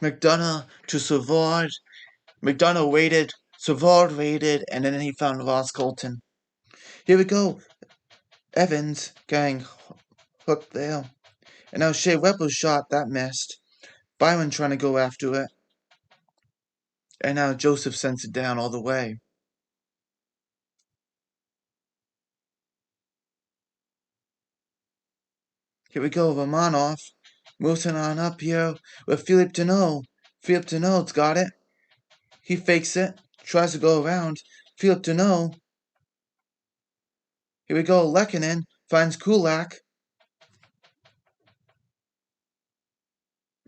McDonough to Savard. McDonough waited. Savard waited, and then he found Ross Colton. Here we go. Evans getting hooked there. And now Shea Weber's shot, that missed. Byron trying to go after it. And now Joseph sends it down all the way. Here we go, Romanov. Moving on up here with Philippe Deneau. Philippe Deneau's got it. He fakes it. Tries to go around. Philippe Deneau. Here we go, Lehkonen finds Kulak.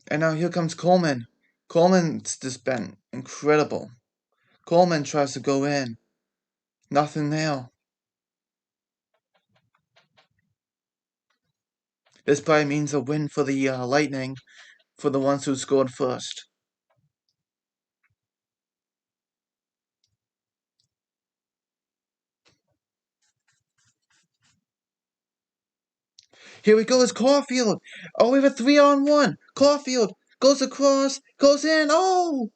And now here comes Coleman. Coleman's just been incredible. Coleman tries to go in. Nothing there. This probably means a win for the Lightning, for the ones who scored first. Here we go, it's Caulfield. Oh, we have a 3-on-1. Caulfield goes across, goes in, oh!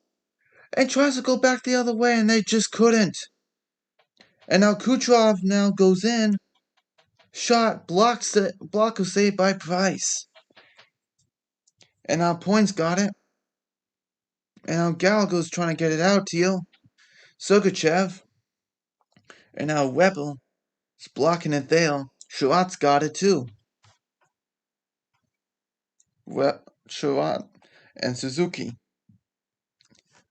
And tries to go back the other way, and they just couldn't. And now Kucherov now goes in. Shot, blocks it, block was saved by Price. And now Point's got it. And now Gallagher's trying to get it out to you. Sergachev. And now Weber is blocking it there. Sherratt's got it too. Sherratt and Suzuki.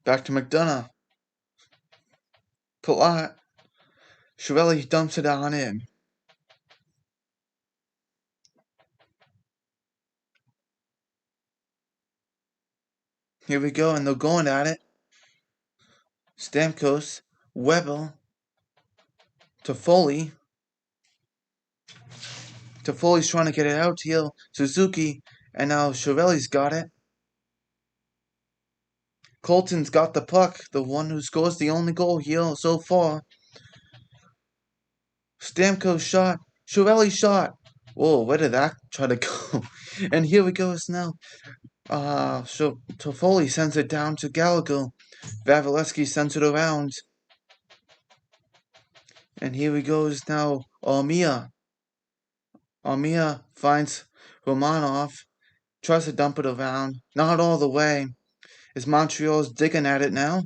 Back to McDonough. Palat. Chiarelli dumps it on in. Here we go, and they're going at it. Stamkos, Weber, to Foley, Toffoli's trying to get it out to heal Suzuki, and now Chiavelli's got it. Colton's got the puck, the one who scores the only goal here so far. Stamkos shot. Chiavelli shot. Whoa, where did that try to go? And here we go now. So Toffoli sends it down to Gallagher. Vasilevsky sends it around. And here he goes now. Armia. Armia finds Romanov. Tries to dump it around. Not all the way. As Montreal's digging at it now.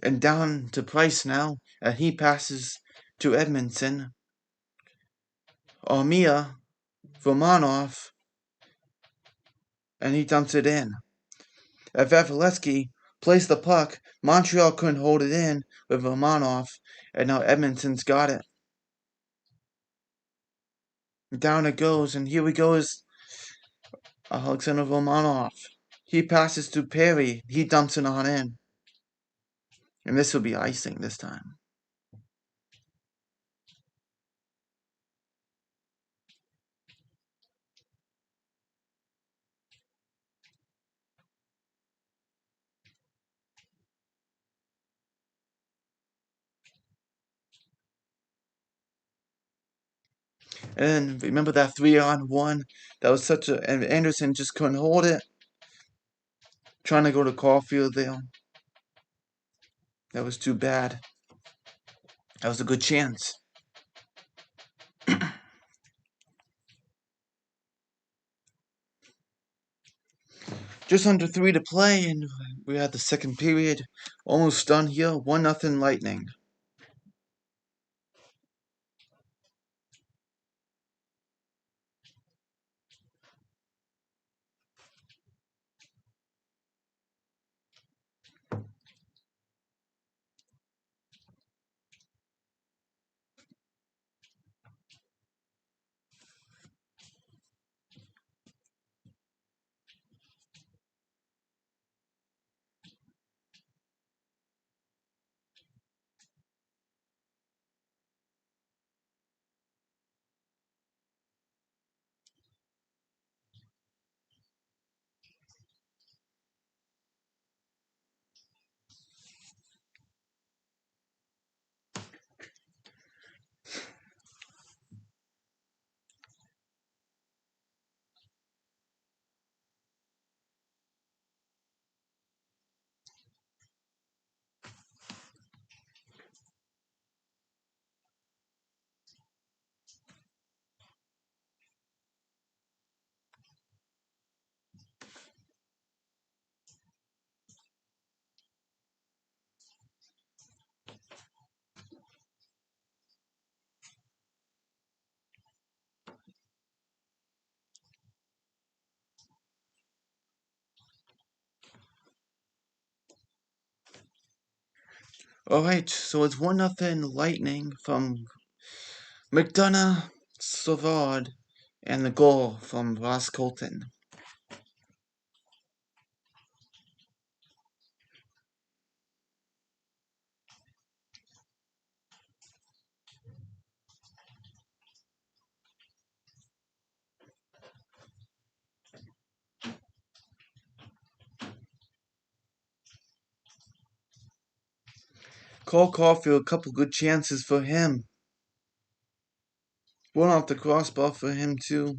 And down to Price now. And he passes to Edmondson. Armia. Romanov. And he dumps it in. Vasilevsky plays the puck. Montreal couldn't hold it in with Romanov. And now Edmonton's got it. Down it goes. And here we go is Alexander Romanov. He passes to Perry. He dumps it on in. And this will be icing this time. And remember that 3-on-1? That was such a... And Anderson just couldn't hold it. Trying to go to Caulfield there. That was too bad. That was a good chance. Just under 3 to play, and we had the second period almost done here. 1-0 Lightning. Alright, so it's 1-0 Lightning from McDonough, Savard, and the goal from Ross Colton. Cole Caulfield, a couple good chances for him. One off the crossbar for him too.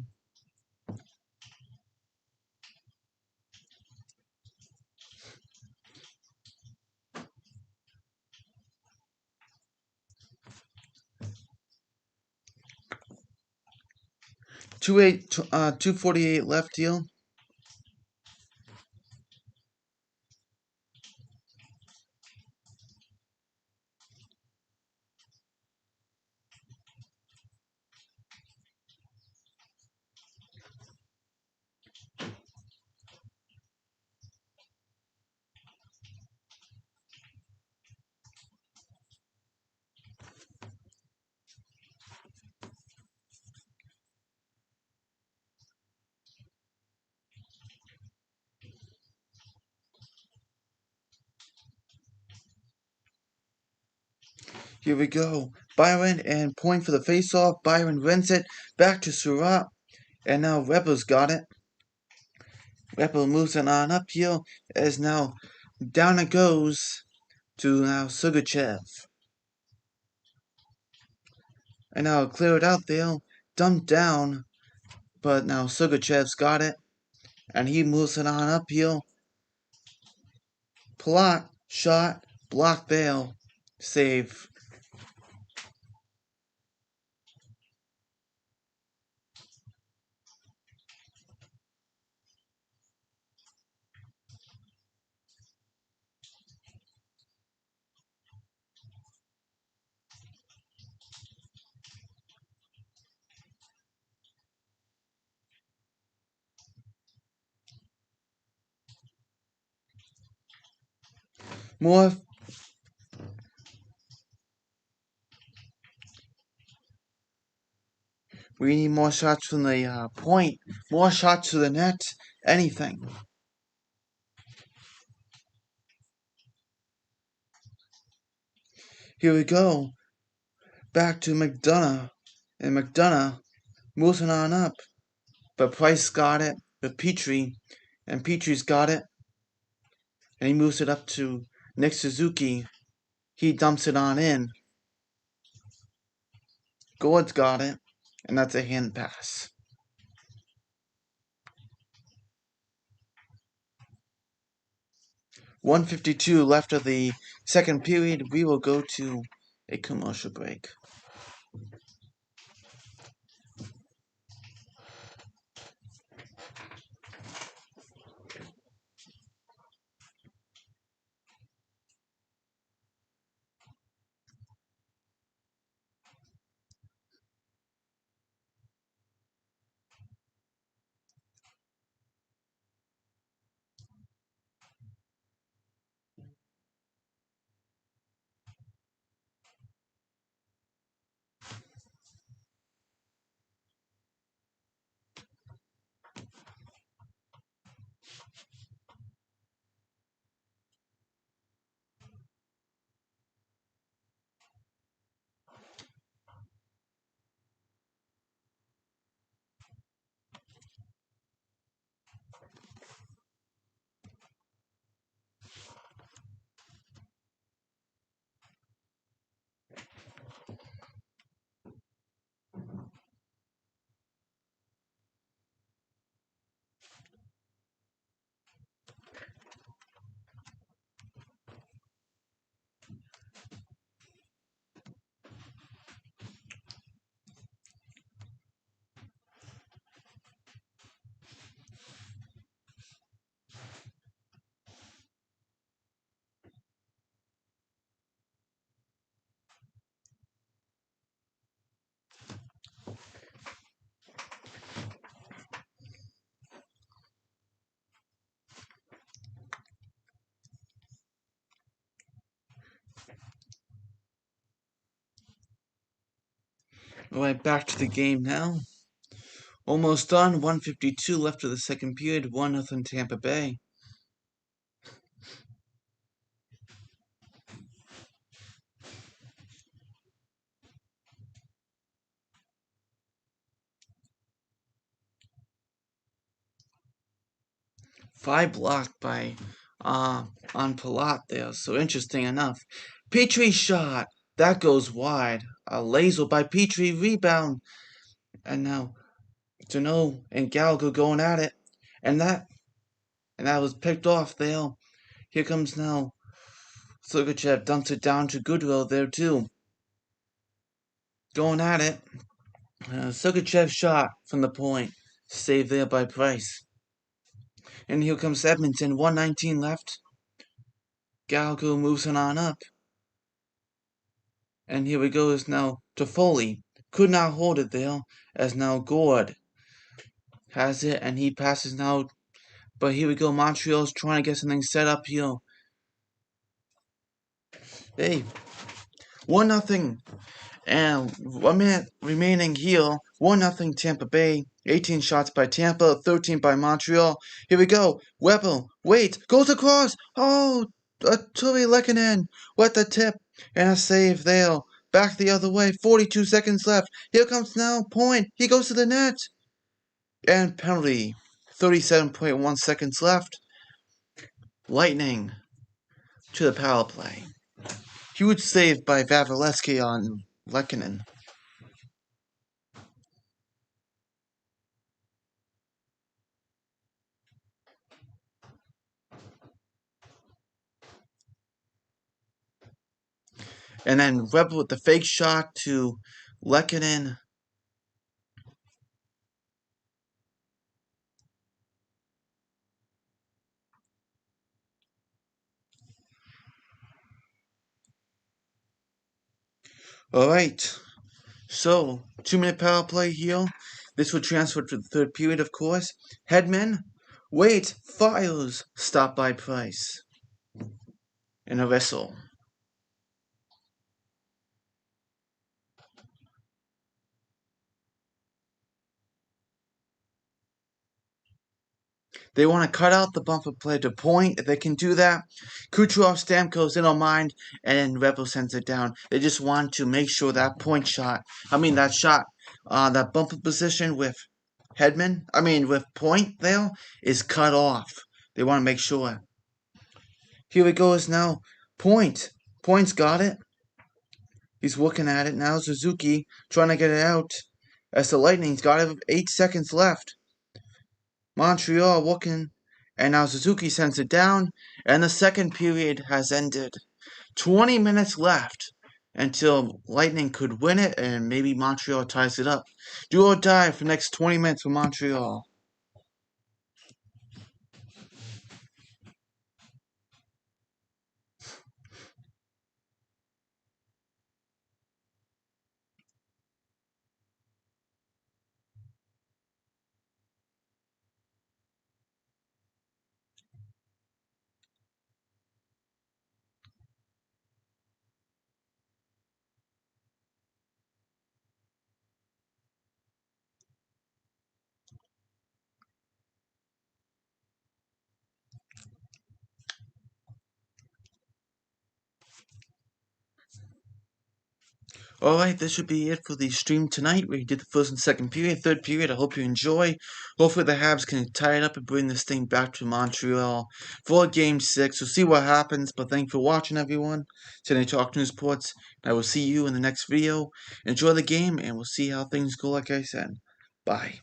.248 left here. Here we go. Byron and point for the face-off. Byron wins it back to Surratt, and now Rebel's got it. Rebel moves it on up here as now down it goes to now Sugachev. And now clear it out there, dumped down, but now Sugachev's got it, and he moves it on up here. Plot, shot, block there, save. More. We need more shots from the point, more shots to the net, anything. Here we go. Back to McDonough. And McDonough moves it on up. But Price got it with Petrie. And Petrie's got it. And he moves it up to Nick Suzuki. He dumps it on in. Gord's got it. And that's a hand pass. .152 left of the second period. We will go to a commercial break. Alright, back to the game now. Almost done. 152 left of the second period. 1-0 Tampa Bay. Five blocked by on Palat there. So interesting enough. Petrie shot. That goes wide. A laser by Petrie. Rebound. And now Deneau and Gallagher going at it. And that was picked off there. Here comes now Sergachev, dumps it down to Goodrow there too. Going at it. Sergachev shot from the point. Saved there by Price. And here comes Edmonton. 1:19 left. Gallagher moves it on up. And here we go is now Toffoli. Could not hold it there. As now Gord has it and he passes now. But here we go. Montreal's trying to get something set up here. Hey. 1-0. And 1 minute remaining here. 1-0 Tampa Bay. 18 shots by Tampa, 13 by Montreal. Here we go. Weber, wait, goes across. Oh, Turi Lehkonen with the tip and a save there Back the other way. 42 seconds left. Here comes now. Point. He goes to the net. And penalty. 37.1 seconds left. Lightning to the power play. Huge save by Vasilevsky on Lehkonen. And then Rebel with the fake shot to Lehkonen. Alright. So, 2-minute power play here. This would transfer to the third period, of course. Hedman. Wait. Fires. Stopped by Price. And a whistle. They want to cut out the bumper play to point. If they can do that, Kucherov, Stamkos, they don't mind, and Rebel sends it down. They just want to make sure that that shot, that bumper position with with point there, is cut off. They want to make sure. Here it goes now. Point. Point's got it. He's looking at it now. Suzuki trying to get it out. As the Lightning's got it, 8 seconds left. Montreal looking, and now Suzuki sends it down, and the second period has ended. 20 minutes left until Lightning could win it, and maybe Montreal ties it up. Do or die for the next 20 minutes for Montreal. Alright, this should be it for the stream tonight. We did the first and second period. Third period, I hope you enjoy. Hopefully the Habs can tie it up and bring this thing back to Montreal for Game 6. We'll see what happens, but thank you for watching, everyone. Today Talk News Sports. I will see you in the next video. Enjoy the game, and we'll see how things go, like I said. Bye.